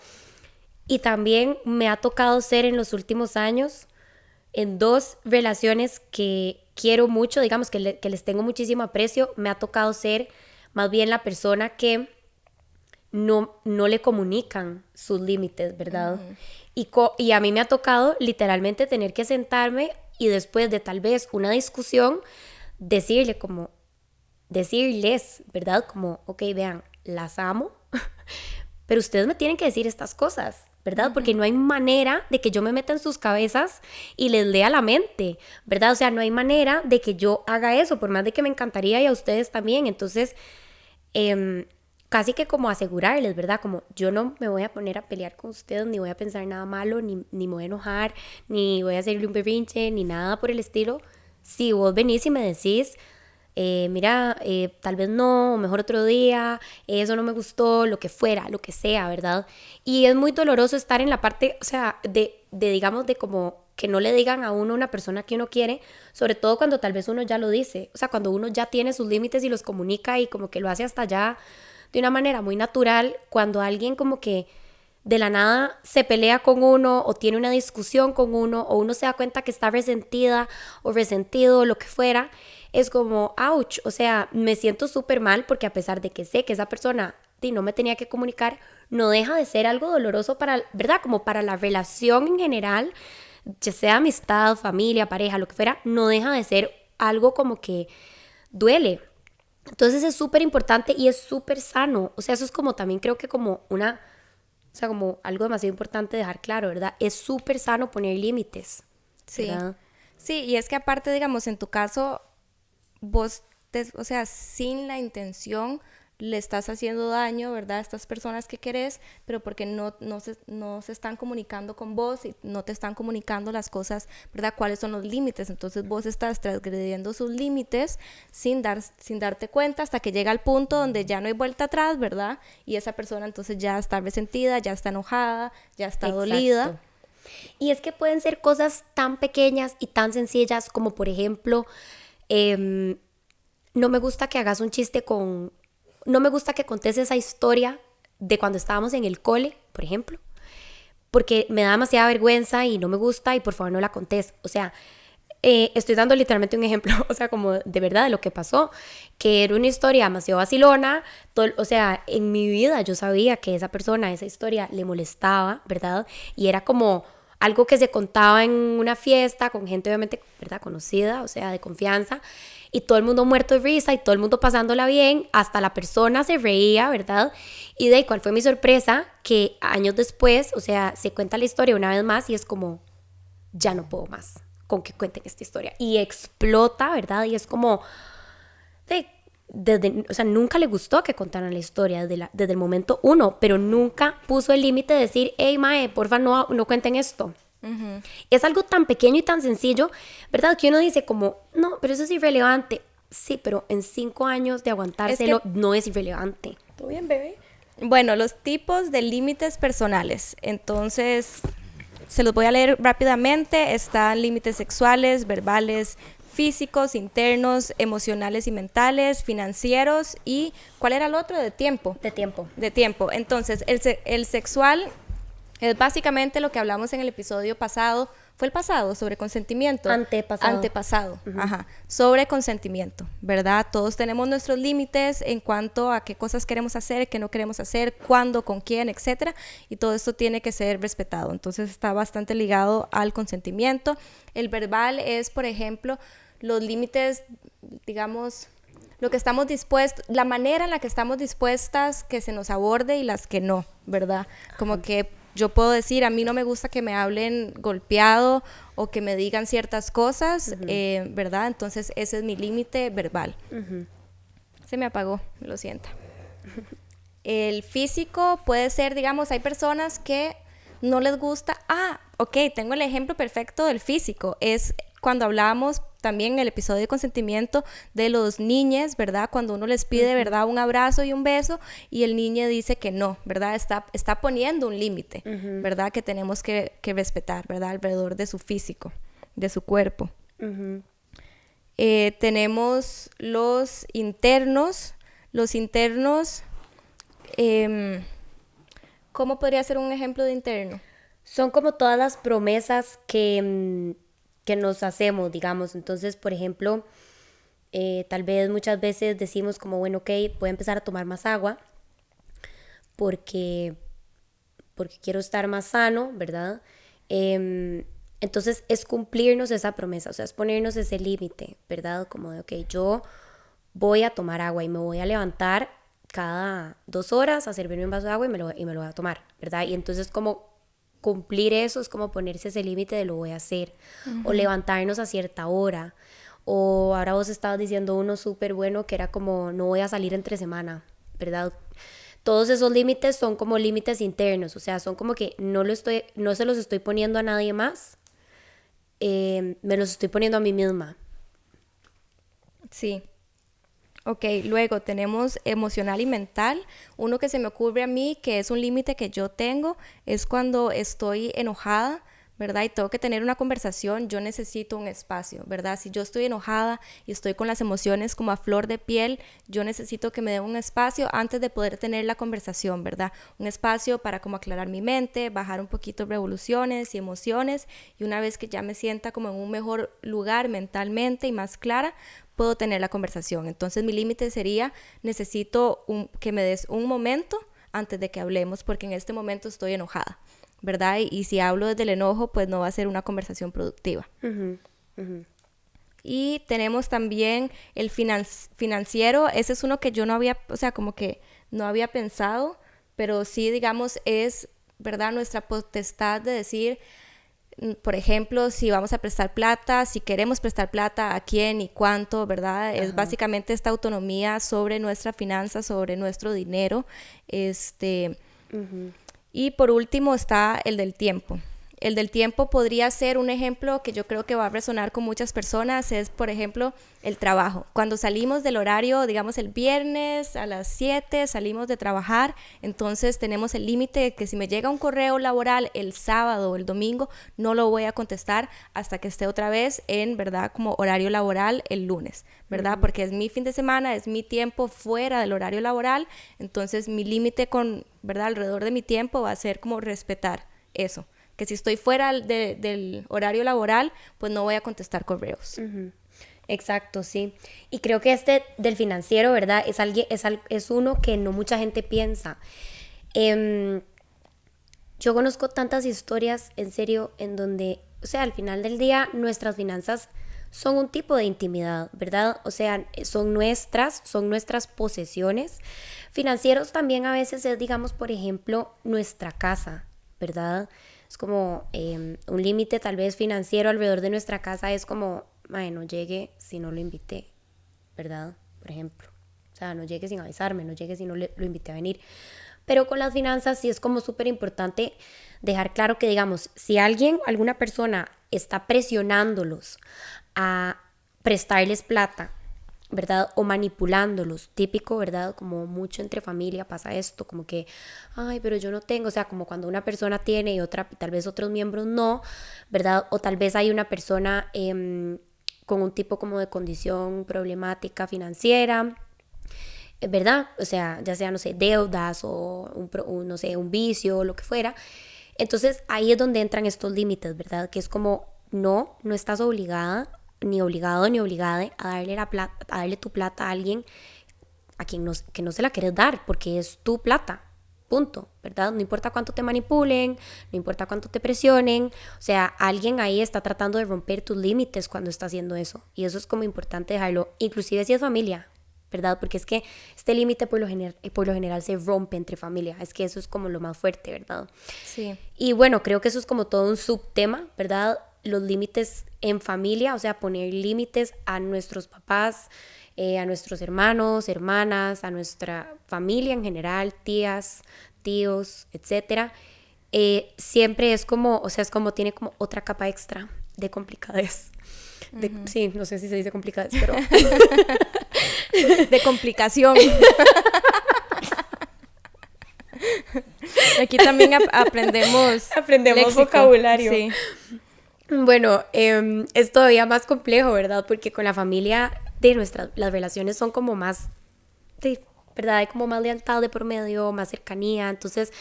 Y también me ha tocado ser en los últimos años en dos relaciones que quiero mucho, digamos que les tengo muchísimo aprecio, me ha tocado ser más bien la persona que no le comunican sus límites, ¿verdad? Y a mí me ha tocado literalmente tener que sentarme y después de tal vez una discusión decirles, ¿verdad? Como, ok, vean, las amo, pero ustedes me tienen que decir estas cosas, ¿verdad? Porque no hay manera de que yo me meta en sus cabezas y les lea la mente, ¿verdad? O sea, no hay manera de que yo haga eso, por más de que me encantaría y a ustedes también. Entonces, casi que como asegurarles, ¿verdad? Como yo no me voy a poner a pelear con ustedes, ni voy a pensar nada malo, ni me voy a enojar, ni voy a hacerle un berrinche, ni nada por el estilo. Si vos venís y me decís, mira, tal vez no, o mejor otro día, eso no me gustó, lo que fuera, lo que sea, ¿verdad? Y es muy doloroso estar en la parte, o sea, de digamos, de como que no le digan a uno una persona que uno quiere, sobre todo cuando tal vez uno ya lo dice, o sea, cuando uno ya tiene sus límites y los comunica y como que lo hace hasta ya de una manera muy natural cuando alguien como que de la nada se pelea con uno o tiene una discusión con uno o uno se da cuenta que está resentida o resentido o lo que fuera, es como, ouch, o sea, me siento súper mal porque a pesar de que sé que esa persona no me tenía que comunicar, no deja de ser algo doloroso para, ¿verdad? Como para la relación en general, ya sea amistad, familia, pareja, lo que fuera, no deja de ser algo como que duele. Entonces es súper importante y es súper sano. O sea, eso es como también creo que como una, o sea, como algo demasiado importante dejar claro, ¿verdad? Es súper sano poner límites, ¿verdad? Sí, y es que aparte, digamos, en tu caso, vos, o sea, sin la intención le estás haciendo daño, ¿verdad? A estas personas que querés, pero porque no se están comunicando con vos y no te están comunicando las cosas, ¿verdad? ¿Cuáles son los límites? Entonces vos estás transgrediendo sus límites sin darte cuenta hasta que llega al punto donde ya no hay vuelta atrás, ¿verdad? Y esa persona entonces ya está resentida, ya está enojada, ya está dolida. Y es que pueden ser cosas tan pequeñas y tan sencillas como, por ejemplo, no me gusta que hagas un chiste con... No me gusta que contes esa historia de cuando estábamos en el cole, por ejemplo, porque me da demasiada vergüenza y no me gusta y por favor no la contes. O sea, estoy dando literalmente un ejemplo, o sea, como de verdad de lo que pasó, que era una historia demasiado vacilona, o sea, en mi vida yo sabía que esa persona, esa historia le molestaba, ¿verdad? Y era como algo que se contaba en una fiesta con gente obviamente, ¿verdad? Conocida, o sea, de confianza, y todo el mundo muerto de risa y todo el mundo pasándola bien, hasta la persona se reía, ¿verdad? Y de ahí, ¿cuál fue mi sorpresa? Que años después, o sea, se cuenta la historia una vez más y es como, ya no puedo más con que cuenten esta historia. Y explota, ¿verdad? Y es como, o sea, nunca le gustó que contaran la historia desde el momento uno, pero nunca puso el límite de decir, hey, mae, porfa, no cuenten esto. Uh-huh. Es algo tan pequeño y tan sencillo, ¿verdad? Que uno dice como, no, pero eso es irrelevante. Sí, pero en 5 años de aguantárselo no es irrelevante. ¿Todo bien, bebé? Bueno, los tipos de límites personales. Entonces, se los voy a leer rápidamente. Están límites sexuales, verbales, físicos, internos, emocionales y mentales, financieros y... ¿Cuál era el otro? De tiempo. De tiempo. De tiempo. Entonces, el sexual... Es básicamente lo que hablamos en el episodio pasado. ¿Fue el pasado? Sobre consentimiento. Antepasado. Uh-huh. Ajá. Sobre consentimiento, ¿verdad? Todos tenemos nuestros límites en cuanto a qué cosas queremos hacer, qué no queremos hacer, cuándo, con quién, etcétera. Y todo esto tiene que ser respetado. Entonces está bastante ligado al consentimiento. El verbal es, por ejemplo, los límites, digamos, lo que estamos dispuestos, la manera en la que estamos dispuestas que se nos aborde y las que no, ¿verdad? Como que yo puedo decir, a mí no me gusta que me hablen golpeado o que me digan ciertas cosas, uh-huh. ¿Verdad? Entonces ese es mi límite verbal. Uh-huh. Se me apagó, lo siento. El físico puede ser, digamos, hay personas que no les gusta, tengo el ejemplo perfecto del físico, es cuando hablábamos también en el episodio de consentimiento de los niños, ¿verdad? Cuando uno les pide, uh-huh. ¿verdad? Un abrazo y un beso y el niño dice que no, ¿verdad? Está poniendo un límite, uh-huh. ¿verdad? Que tenemos que respetar, ¿verdad? Alrededor de su físico, de su cuerpo. Uh-huh. Tenemos los internos. ¿Cómo podría ser un ejemplo de interno? Son como todas las promesas que nos hacemos, digamos. Entonces, por ejemplo, tal vez muchas veces decimos como, bueno, ok, voy a empezar a tomar más agua porque quiero estar más sano, ¿verdad? Entonces es cumplirnos esa promesa, o sea, es ponernos ese límite, ¿verdad? Como de, ok, yo voy a tomar agua y me voy a levantar cada 2 horas a servirme un vaso de agua y me lo voy a tomar, ¿verdad? Y entonces como cumplir eso es como ponerse ese límite de lo voy a hacer, uh-huh. o levantarnos a cierta hora, o ahora vos estabas diciendo uno súper bueno que era como no voy a salir entre semana, ¿verdad? Todos esos límites son como límites internos, o sea, son como que no se los estoy poniendo a nadie más, me los estoy poniendo a mí misma. Sí. Ok, luego tenemos emocional y mental. Uno que se me ocurre a mí, que es un límite que yo tengo, es cuando estoy enojada, ¿verdad? Y tengo que tener una conversación, yo necesito un espacio, ¿verdad? Si yo estoy enojada y estoy con las emociones como a flor de piel, yo necesito que me den un espacio antes de poder tener la conversación, ¿verdad? Un espacio para como aclarar mi mente, bajar un poquito revoluciones y emociones, y una vez que ya me sienta como en un mejor lugar mentalmente y más clara, puedo tener la conversación. Entonces mi límite sería, necesito que me des un momento antes de que hablemos, porque en este momento estoy enojada, ¿verdad? Y si hablo desde el enojo, pues no va a ser una conversación productiva. Y tenemos también el financiero. Ese es uno que yo no había, o sea, como que no había pensado, pero sí, digamos, es, ¿verdad?, nuestra potestad de decir, por ejemplo, si vamos a prestar plata, si queremos prestar plata, a quién y cuánto, ¿verdad? Ajá. Es básicamente esta autonomía sobre nuestra finanza, sobre nuestro dinero. Y por último está el del tiempo. El del tiempo podría ser un ejemplo que yo creo que va a resonar con muchas personas, es por ejemplo el trabajo. Cuando salimos del horario, digamos el viernes a las 7 salimos de trabajar, entonces tenemos el límite de que si me llega un correo laboral el sábado o el domingo, no lo voy a contestar hasta que esté otra vez en, ¿verdad?, como horario laboral el lunes, ¿verdad? Porque es mi fin de semana, es mi tiempo fuera del horario laboral, entonces mi límite con, ¿verdad?, alrededor de mi tiempo va a ser como respetar eso. Que si estoy fuera del horario laboral, pues no voy a contestar correos. Exacto, sí. Y creo que este del financiero, ¿verdad? Es uno que no mucha gente piensa. Yo conozco tantas historias, en serio, en donde, o sea, al final del día, nuestras finanzas son un tipo de intimidad, ¿verdad? O sea, son nuestras posesiones. Financieros también a veces es, digamos, por ejemplo, nuestra casa, ¿verdad? Es como un límite tal vez financiero alrededor de nuestra casa, es como, no llegue si no lo invité, ¿verdad? Por ejemplo, o sea, no llegue sin avisarme, no llegue si no lo invité a venir. Pero con las finanzas sí es como súper importante dejar claro que, digamos, si alguna persona está presionándolos a prestarles plata, ¿verdad? O manipulándolos, típico, ¿verdad? Como mucho entre familia pasa esto, como que, ay, pero yo no tengo, o sea, como cuando una persona tiene y otra, tal vez otros miembros no, ¿verdad? O tal vez hay una persona con un tipo como de condición problemática financiera, ¿verdad? O sea, ya sea, no sé, deudas o no sé, un vicio o lo que fuera. Entonces ahí es donde entran estos límites, ¿verdad? Que es como, no estás obligada, ni obligado ni obligada a darle tu plata a alguien a quien que no se la quieres dar, porque es tu plata, punto, ¿verdad? No importa cuánto te manipulen, no importa cuánto te presionen, o sea, alguien ahí está tratando de romper tus límites cuando está haciendo eso, y eso es como importante dejarlo, inclusive si es familia, ¿verdad? Porque es que este límite por lo general se rompe entre familia, es que eso es como lo más fuerte, ¿verdad? Sí. Y bueno, creo que eso es como todo un subtema, ¿verdad? Los límites en familia, o sea, poner límites a nuestros papás, a nuestros hermanos, hermanas, a nuestra familia en general, tías, tíos, etcétera. Siempre es como, o sea, es como tiene como otra capa extra de complicadez. Sí, no sé si se dice complicadez, pero... de complicación. Aquí también aprendemos léxico. Vocabulario. Sí. Bueno, es todavía más complejo, ¿verdad? Porque con la familia las relaciones son como más, ¿verdad? Hay como más lealtad de por medio, más cercanía, entonces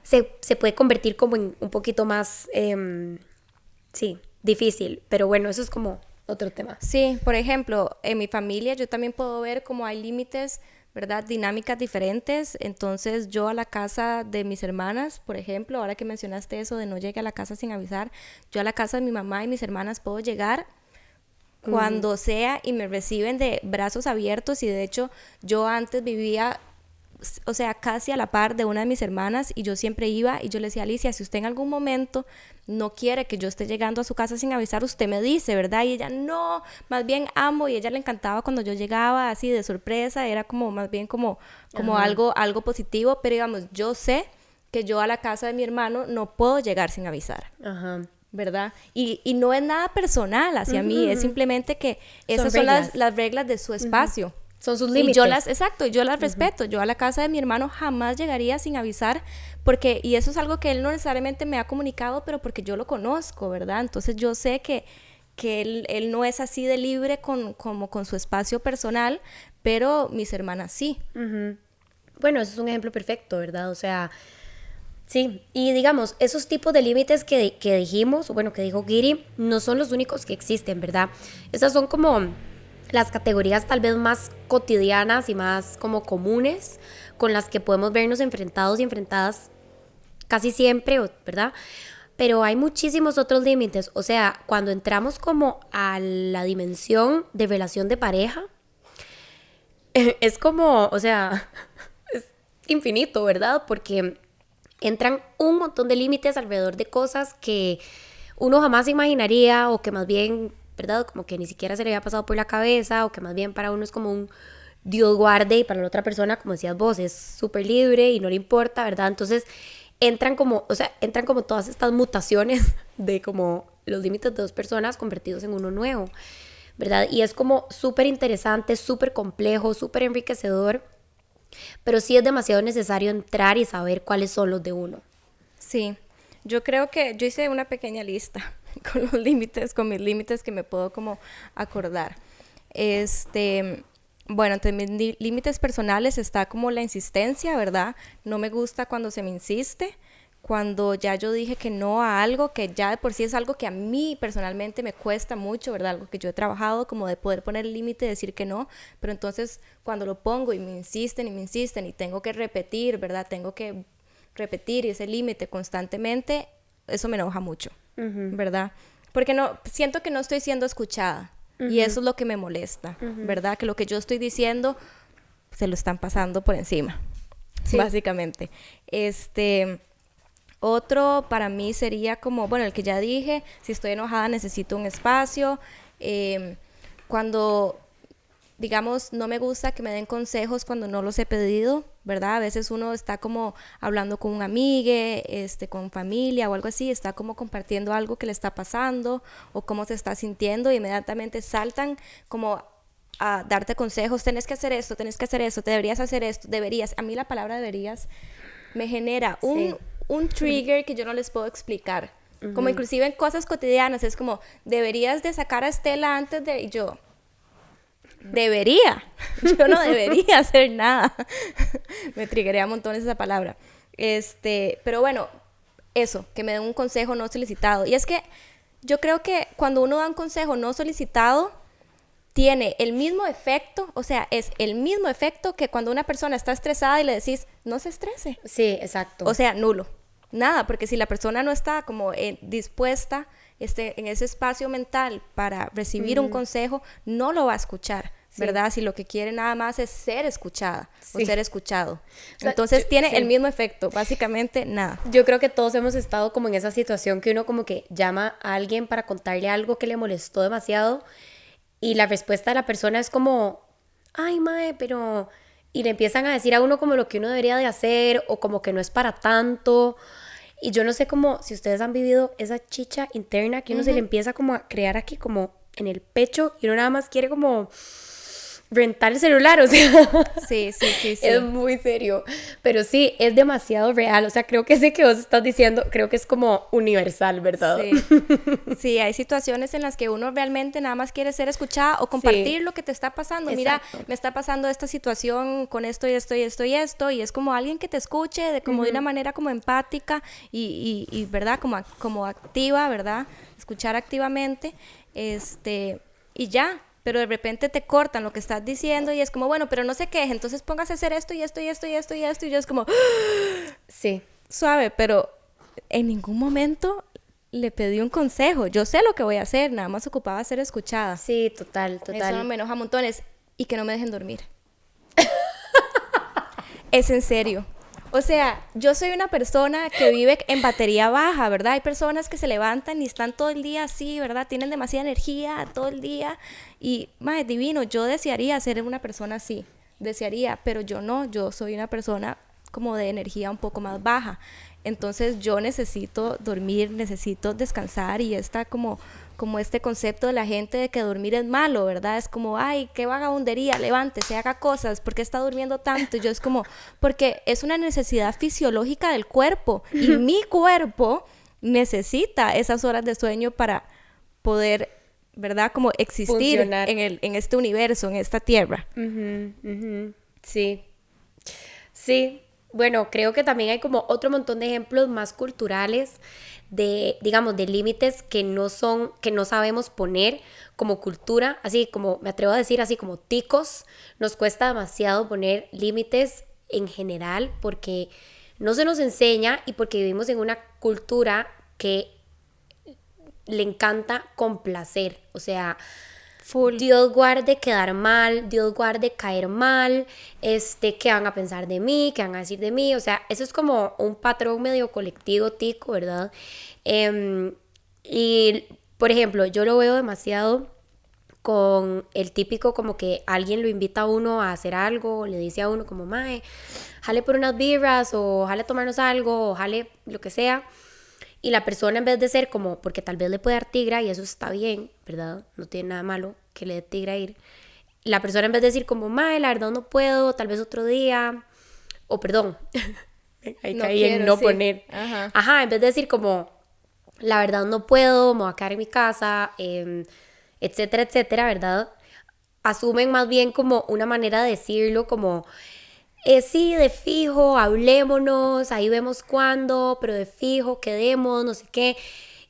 se puede convertir como en un poquito más, difícil, pero bueno, eso es como otro tema. Sí, por ejemplo, en mi familia yo también puedo ver como hay límites, ¿verdad? Dinámicas diferentes. Entonces yo a la casa de mis hermanas, por ejemplo, ahora que mencionaste eso de no llegue a la casa sin avisar, yo a la casa de mi mamá y mis hermanas puedo llegar cuando sea y me reciben de brazos abiertos, y de hecho yo antes vivía, o sea, casi a la par de una de mis hermanas, y yo siempre iba y yo le decía, Alicia, si usted en algún momento no quiere que yo esté llegando a su casa sin avisar, usted me dice, ¿verdad? Y ella, no, más bien amo, y a ella le encantaba cuando yo llegaba así de sorpresa, era como más bien como algo positivo, pero digamos, yo sé que yo a la casa de mi hermano no puedo llegar sin avisar. Ajá. ¿Verdad? Y no es nada personal hacia mí, es simplemente que esas son las reglas de su espacio. Son sus Y límites. yo las respeto. Yo a la casa de mi hermano jamás llegaría sin avisar, porque, y eso es algo que él no necesariamente me ha comunicado, pero porque yo lo conozco, ¿verdad? Entonces yo sé que él no es así de libre como con su espacio personal, pero mis hermanas sí. Bueno, eso es un ejemplo perfecto, ¿verdad? O sea, sí. Y digamos, esos tipos de límites que dijimos, o bueno, que dijo Giri, no son los únicos que existen, ¿verdad? Esas son como las categorías tal vez más cotidianas y más como comunes con las que podemos vernos enfrentados y enfrentadas casi siempre, ¿verdad? Pero hay muchísimos otros límites. O sea, cuando entramos como a la dimensión de relación de pareja, es como, o sea, es infinito, ¿verdad? Porque entran un montón de límites alrededor de cosas que uno jamás imaginaría o que más bien, ¿verdad? Como que ni siquiera se le había pasado por la cabeza o que más bien para uno es como un Dios guarde y para la otra persona, como decías vos, es súper libre y no le importa, ¿verdad? Entonces entran como, o sea, entran como todas estas mutaciones de como los límites de dos personas convertidos en uno nuevo, ¿verdad? Y es como súper interesante, súper complejo, súper enriquecedor, pero sí es demasiado necesario entrar y saber cuáles son los de uno. Sí, yo creo que yo hice una pequeña lista con los límites, con mis límites que me puedo como acordar. Bueno, entre mis límites personales está como la insistencia, ¿verdad? No me gusta cuando se me insiste, cuando ya yo dije que no a algo que ya de por sí es algo que a mí personalmente me cuesta mucho, ¿verdad? Algo que yo he trabajado como de poder poner el límite y decir que no, pero entonces cuando lo pongo y me insisten y tengo que repetir, ¿verdad? Tengo que repetir ese límite constantemente, eso me enoja mucho, ¿verdad? Porque no, siento que no estoy siendo escuchada. Y eso es lo que me molesta, ¿verdad? Que lo que yo estoy diciendo se lo están pasando por encima, sí. Básicamente. Otro para mí sería como, bueno, el que ya dije, si estoy enojada necesito un espacio. Cuando, digamos, no me gusta que me den consejos cuando no los he pedido, ¿verdad? A veces uno está como hablando con un amigue, con familia o algo así, está como compartiendo algo que le está pasando o cómo se está sintiendo y inmediatamente saltan como a darte consejos, tenés que hacer esto, tenés que hacer eso, te deberías hacer esto, deberías. A mí la palabra deberías me genera un trigger que yo no les puedo explicar. Como inclusive en cosas cotidianas, es como, deberías de sacar a Estela antes de... Y yo... Debería, yo no debería hacer nada. Me triggería montones esa palabra. Pero bueno, eso, que me den un consejo no solicitado. Y es que yo creo que cuando uno da un consejo no solicitado, tiene el mismo efecto, o sea, es el mismo efecto que cuando una persona está estresada y le decís, no se estrese. Sí, exacto. O sea, nulo. Nada, porque si la persona no está como dispuesta en ese espacio mental para recibir un consejo, no lo va a escuchar, ¿verdad? Si lo que quiere nada más es ser escuchada o ser escuchado. O sea, entonces tiene el mismo efecto, básicamente nada. Yo creo que todos hemos estado como en esa situación que uno como que llama a alguien para contarle algo que le molestó demasiado y la respuesta de la persona es como, ay, mae, pero... Y le empiezan a decir a uno como lo que uno debería de hacer o como que no es para tanto. Y yo no sé cómo, si ustedes han vivido esa chicha interna que uno se le empieza como a crear aquí como en el pecho y uno nada más quiere como rentar el celular, o sea, sí. Es muy serio, pero sí, es demasiado real, o sea, creo que ese que vos estás diciendo, creo que es como universal, ¿verdad? Sí, hay situaciones en las que uno realmente nada más quiere ser escuchada o compartir lo que te está pasando. Exacto. Mira, me está pasando esta situación con esto y esto y esto y esto, y es como alguien que te escuche como de una manera como empática y ¿verdad? Como activa, ¿verdad? Escuchar activamente, y ya. Pero de repente te cortan lo que estás diciendo y es como, bueno, pero no se queje, entonces póngase a hacer esto y esto y esto y esto y esto, y yo es como, sí, suave, pero en ningún momento le pedí un consejo. Yo sé lo que voy a hacer, nada más ocupaba ser escuchada. Sí, total. Eso me enoja montones. Y que no me dejen dormir. Es en serio. O sea, yo soy una persona que vive en batería baja, ¿verdad? Hay personas que se levantan y están todo el día así, ¿verdad? Tienen demasiada energía todo el día. Y, madre, divino, yo desearía ser una persona así. Desearía, pero yo no. Yo soy una persona como de energía un poco más baja. Entonces yo necesito dormir, necesito descansar y esta como como este concepto de la gente de que dormir es malo, ¿verdad? Es como, ay, qué vagabundería, levántese, haga cosas, ¿por qué está durmiendo tanto? Y yo es como, porque es una necesidad fisiológica del cuerpo y mi cuerpo necesita esas horas de sueño para poder, ¿verdad? Como existir en este universo, en esta tierra. Sí. Sí. Bueno, creo que también hay como otro montón de ejemplos más culturales de, digamos, de límites que no sabemos poner como cultura, así como, me atrevo a decir, así como ticos, nos cuesta demasiado poner límites en general porque no se nos enseña y porque vivimos en una cultura que le encanta complacer, o sea, full. Dios guarde quedar mal, Dios guarde caer mal, qué van a pensar de mí, qué van a decir de mí, o sea, eso es como un patrón medio colectivo tico, ¿verdad? Y, por ejemplo, yo lo veo demasiado con el típico como que alguien lo invita a uno a hacer algo, le dice a uno como, mae, jale por unas birras, o jale a tomarnos algo, o jale lo que sea. Y la persona, en vez de ser como, porque tal vez le puede dar tigra y eso está bien, ¿verdad? No tiene nada malo que le dé tigra ir. La persona, en vez de decir como, mae, la verdad no puedo, tal vez otro día, o perdón, ahí no caí quiero, en no sí. Poner. Ajá, en vez de decir como, la verdad no puedo, me voy a quedar en mi casa, etcétera, etcétera, ¿verdad? Asumen más bien como una manera de decirlo como... sí, de fijo, hablémonos, ahí vemos cuándo, pero de fijo, quedemos, no sé qué.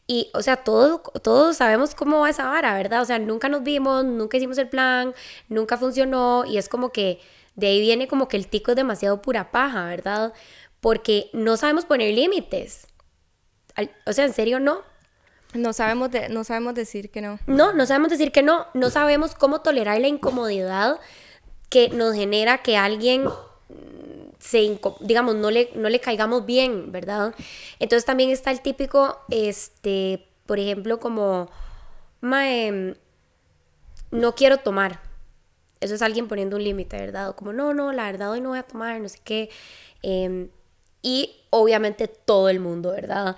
Y, o sea, todos sabemos cómo va esa vara, ¿verdad? O sea, nunca nos vimos, nunca hicimos el plan, nunca funcionó. Y es como que de ahí viene como que el tico es demasiado pura paja, ¿verdad? Porque no sabemos poner límites. O sea, ¿en serio no? No sabemos decir que no. No sabemos decir que no. No sabemos cómo tolerar la incomodidad que nos genera que alguien... digamos, no le caigamos bien, ¿verdad? Entonces también está el típico, por ejemplo, como, no quiero tomar. Eso es alguien poniendo un límite, ¿verdad? O como, no, la verdad hoy no voy a tomar, no sé qué. Y obviamente todo el mundo, ¿verdad?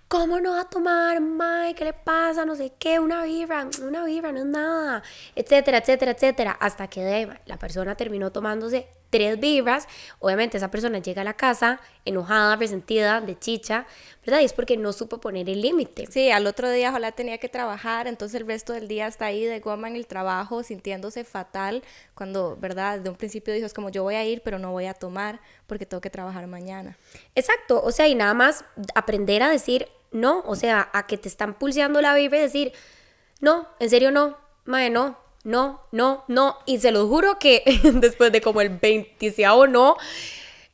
¿Cómo no va a tomar, mae? ¿Qué le pasa? No sé qué, una birra no es nada, etcétera, etcétera, etcétera. Hasta que la persona terminó tomándose 3 birras. Obviamente esa persona llega a la casa enojada, resentida, de chicha, ¿verdad? Y es porque no supo poner el límite. Sí, al otro día ojalá tenía que trabajar, entonces el resto del día está ahí de goma en el trabajo, sintiéndose fatal, cuando, ¿verdad? Desde un principio dijo, es como yo voy a ir, pero no voy a tomar porque tengo que trabajar mañana. Exacto, o sea, y nada más aprender a decir no, o sea, a que te están pulseando la birra y decir, no, en serio no, mae, no, y se los juro que después de como el 20º no,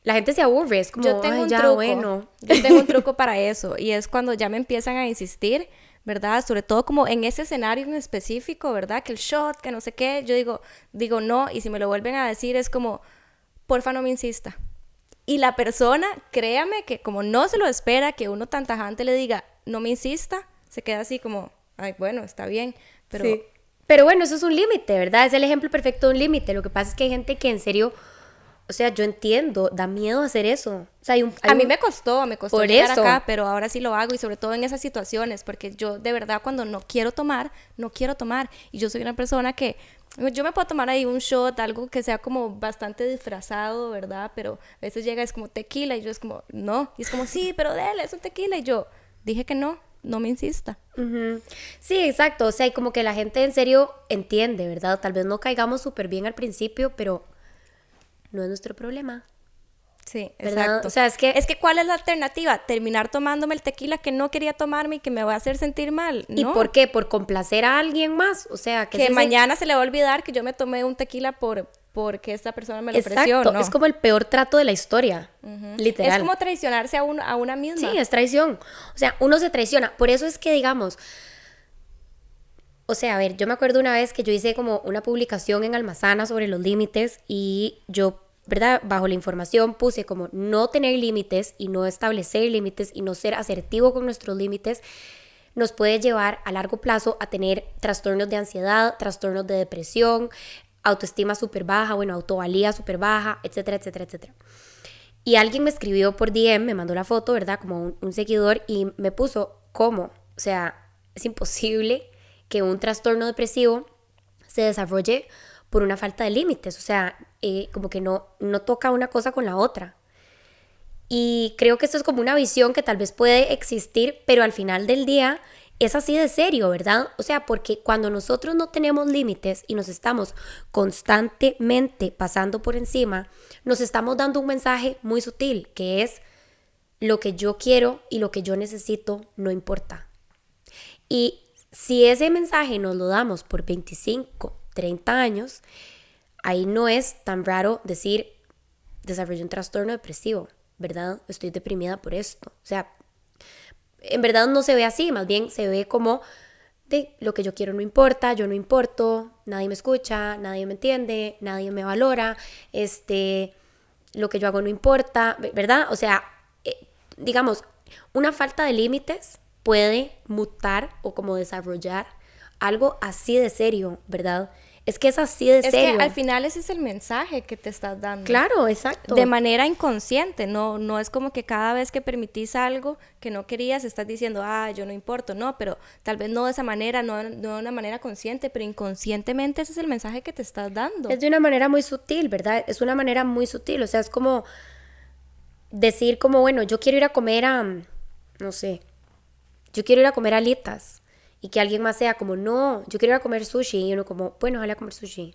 la gente se aburre, es como, yo tengo un truco, bueno. Yo tengo un truco para eso, y es cuando ya me empiezan a insistir, ¿verdad? Sobre todo como en ese escenario en específico, ¿verdad? Que el shot, que no sé qué, yo digo no, y si me lo vuelven a decir es como, porfa no me insista. Y la persona, créame que como no se lo espera, que uno tan tajante le diga, no me insista, se queda así como, ay, bueno, está bien, pero... Sí. Pero bueno, eso es un límite, ¿verdad? Es el ejemplo perfecto de un límite. Lo que pasa es que hay gente que en serio, o sea, yo entiendo, da miedo hacer eso. O sea, a mí me costó llegar acá, pero ahora sí lo hago y sobre todo en esas situaciones, porque yo de verdad cuando no quiero tomar. Y yo soy una persona que, yo me puedo tomar ahí un shot, algo que sea como bastante disfrazado, ¿verdad? Pero a veces llega, es como tequila y yo es como, no. Y es como, sí, pero dele, es un tequila. Y yo dije que no me insista. Uh-huh. Sí, exacto, o sea, y como que la gente en serio entiende, ¿verdad? Tal vez no caigamos súper bien al principio, pero no es nuestro problema. Sí, ¿verdad? Exacto. O sea, es que ¿cuál es la alternativa? Terminar tomándome el tequila que no quería tomarme y que me va a hacer sentir mal. ¿Y no? por qué? ¿Por complacer a alguien más? O sea, que mañana se le va a olvidar que yo me tomé un tequila porque esta persona me lo ofreció, ¿no? Es como el peor trato de la historia, literal. Es como traicionarse a una misma. Sí, es traición. O sea, uno se traiciona. Por eso es que, digamos, o sea, a ver, yo me acuerdo una vez que yo hice como una publicación en Almazana sobre los límites y yo, ¿verdad? Bajo la información puse como no tener límites y no establecer límites y no ser asertivo con nuestros límites nos puede llevar a largo plazo a tener trastornos de ansiedad, trastornos de depresión, autoestima súper baja, autovalía súper baja, etcétera, etcétera, etcétera. Y alguien me escribió por DM, me mandó la foto, ¿verdad? Como un seguidor y me puso, ¿cómo? O sea, es imposible que un trastorno depresivo se desarrolle por una falta de límites, o sea, como que no toca una cosa con la otra. Y creo que esto es como una visión que tal vez puede existir, pero al final del día es así de serio, ¿verdad? O sea, porque cuando nosotros no tenemos límites y nos estamos constantemente pasando por encima, nos estamos dando un mensaje muy sutil, que es lo que yo quiero y lo que yo necesito no importa. Y si ese mensaje nos lo damos por 25, 30 años, ahí no es tan raro decir, desarrollé un trastorno depresivo, ¿verdad? Estoy deprimida por esto. O sea, en verdad no se ve así, más bien se ve como de lo que yo quiero no importa, yo no importo, nadie me escucha, nadie me entiende, nadie me valora, lo que yo hago no importa, ¿verdad? O sea, digamos, una falta de límites puede mutar o como desarrollar algo así de serio, ¿verdad? Es que es así de serio. Es que al final ese es el mensaje que te estás dando. Claro, exacto. De manera inconsciente, no es como que cada vez que permitís algo que no querías estás diciendo, yo no importo, no, pero tal vez no de esa manera, no de una manera consciente, pero inconscientemente ese es el mensaje que te estás dando. Es de una manera muy sutil, ¿verdad? Es una manera muy sutil, o sea, es como decir como, bueno, yo quiero ir a comer no sé, yo quiero ir a comer alitas. Y que alguien más sea como, no, yo quiero ir a comer sushi. Y uno como, bueno, ojalá comer sushi.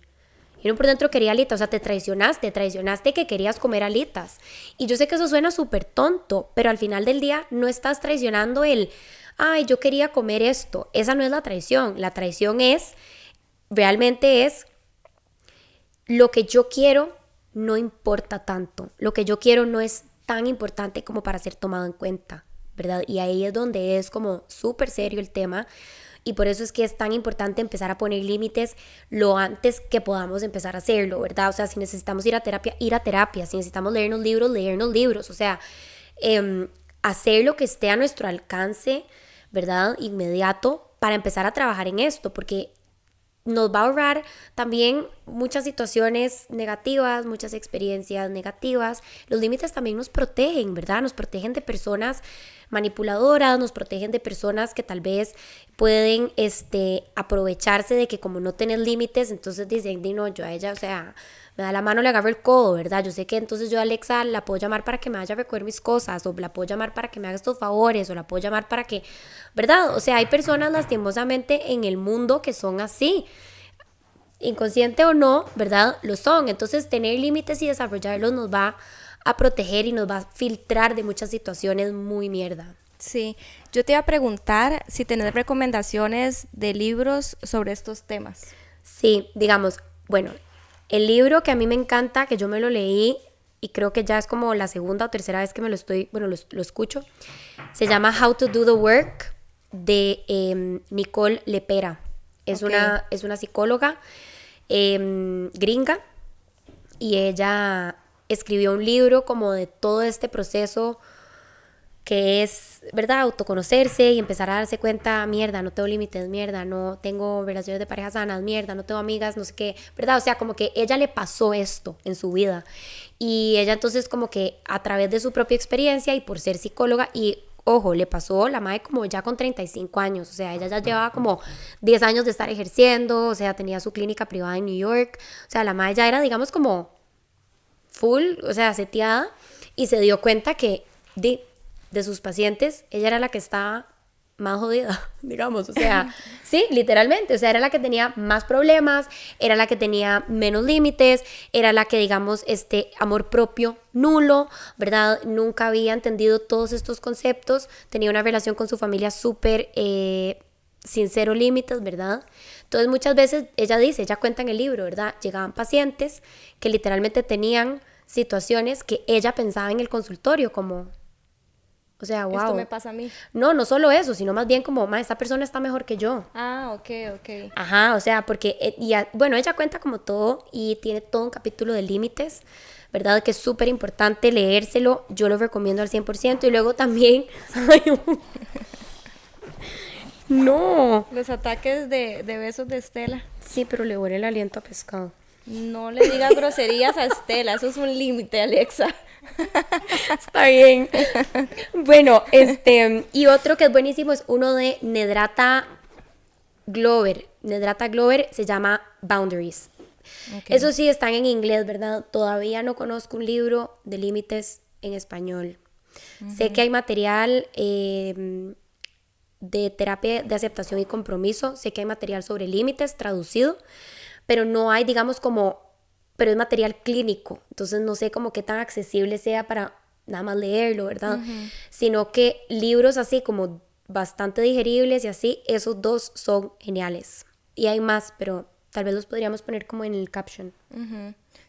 Y uno por dentro quería alitas. O sea, te traicionaste que querías comer alitas. Y yo sé que eso suena súper tonto, pero al final del día no estás traicionando yo quería comer esto. Esa no es la traición. La traición realmente es, lo que yo quiero no importa tanto. Lo que yo quiero no es tan importante como para ser tomado en cuenta, ¿verdad? Y ahí es donde es como súper serio el tema, y por eso es que es tan importante empezar a poner límites lo antes que podamos empezar a hacerlo, ¿verdad? O sea, si necesitamos ir a terapia, si necesitamos leernos libros, o sea, hacer lo que esté a nuestro alcance, ¿verdad? Inmediato, para empezar a trabajar en esto, porque nos va a ahorrar también muchas situaciones negativas, muchas experiencias negativas. Los límites también nos protegen, ¿verdad? Nos protegen de personas manipuladoras, nos protegen de personas que tal vez pueden aprovecharse de que como no tenés límites, entonces dicen, no, yo a ella, o sea, me da la mano, le agarro el codo, ¿verdad? Yo sé que entonces yo a Alexa la puedo llamar para que me vaya a recoger mis cosas, o la puedo llamar para que me haga estos favores, o la puedo llamar para que, ¿verdad? O sea, hay personas lastimosamente en el mundo que son así, inconsciente o no, ¿verdad? Lo son. Entonces tener límites y desarrollarlos nos va a proteger y nos va a filtrar de muchas situaciones muy mierda. Sí, yo te iba a preguntar si tenés recomendaciones de libros sobre estos temas. Sí, digamos, bueno, el libro que a mí me encanta, que yo me lo leí y creo que ya es como la segunda o tercera vez que me lo escucho, se llama How to Do the Work, de Nicole LePera. Es una psicóloga gringa, y ella escribió un libro como de todo este proceso que es, ¿verdad? Autoconocerse y empezar a darse cuenta, mierda, no tengo límites, mierda, no tengo relaciones de pareja sanas, mierda, no tengo amigas, no sé qué, ¿verdad? O sea, como que ella le pasó esto en su vida, y ella entonces como que a través de su propia experiencia y por ser psicóloga, y ojo, le pasó la madre como ya con 35 años, o sea, ella ya llevaba como 10 años de estar ejerciendo, o sea, tenía su clínica privada en New York, o sea, la madre ya era, digamos, como full, o sea, seteada, y se dio cuenta que de sus pacientes, ella era la que estaba más jodida, digamos, o sea, sí, literalmente, o sea, era la que tenía más problemas, era la que tenía menos límites, era la que, digamos, amor propio nulo, ¿verdad? Nunca había entendido todos estos conceptos, tenía una relación con su familia súper sin cero límites, ¿verdad? Entonces muchas veces ella cuenta en el libro, ¿verdad? Llegaban pacientes que literalmente tenían situaciones que ella pensaba en el consultorio como, o sea, wow. Esto me pasa a mí. No solo eso, sino más bien como, esta persona está mejor que yo. Ok. Ajá, o sea, porque, bueno, ella cuenta como todo y tiene todo un capítulo de límites, ¿verdad? Que es súper importante leérselo, yo lo recomiendo al 100%. Y luego también, no. Los ataques de besos de Estela. Sí, pero le huele el aliento a pescado. No le digas groserías a Estela, eso es un límite, Alexa. Está bien. Bueno, y otro que es buenísimo es uno de Nedrata Glover, Nedrata Glover, se llama Boundaries. Okay. Eso sí, están en inglés, ¿verdad? Todavía no conozco un libro de límites en español. Sé que hay material de terapia de aceptación y compromiso, sé que hay material sobre límites traducido, pero no hay, digamos, pero es material clínico, entonces no sé como qué tan accesible sea para nada más leerlo, ¿verdad? Sino que libros así como bastante digeribles y así, esos dos son geniales. Y hay más, pero tal vez los podríamos poner como en el caption.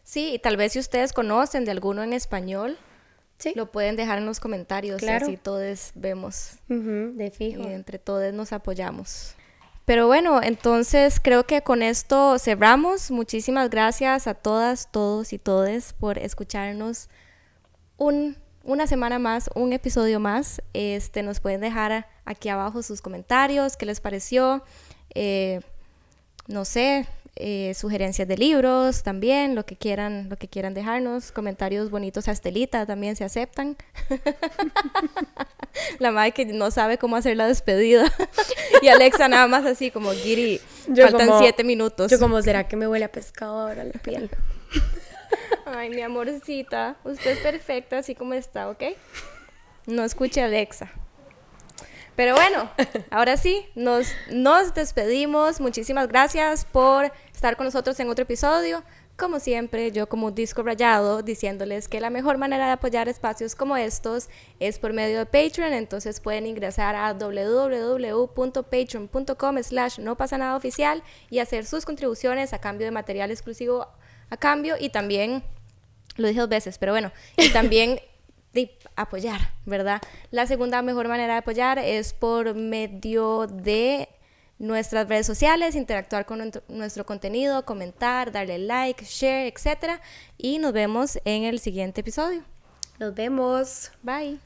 Sí, y tal vez si ustedes conocen de alguno en español, sí, lo pueden dejar en los comentarios, claro. Así todos vemos. De fijo. Y entre todos nos apoyamos. Pero bueno, entonces creo que con esto cerramos. Muchísimas gracias a todas, todos y todes por escucharnos una semana más, un episodio más. Nos pueden dejar aquí abajo sus comentarios, qué les pareció, no sé, sugerencias de libros también, lo que quieran dejarnos, comentarios bonitos a Estelita también se aceptan. La madre que no sabe cómo hacer la despedida. Y Alexa nada más así como, Giri, faltan 7 minutos. Yo como, ¿será que me huele a pescado ahora la piel? Ay, mi amorcita, usted es perfecta así como está, ¿ok? No escuche a Alexa. Pero bueno, ahora sí, nos despedimos. Muchísimas gracias por estar con nosotros en otro episodio. Como siempre, yo como disco rayado, diciéndoles que la mejor manera de apoyar espacios como estos es por medio de Patreon. Entonces pueden ingresar a www.patreon.com/nopasanadaoficial y hacer sus contribuciones a cambio de material exclusivo a cambio. Y también, lo dije 2 veces, pero bueno, y también... de apoyar, ¿verdad? La segunda mejor manera de apoyar es por medio de nuestras redes sociales, interactuar con nuestro contenido, comentar, darle like, share, etc. Y nos vemos en el siguiente episodio. Nos vemos. Bye.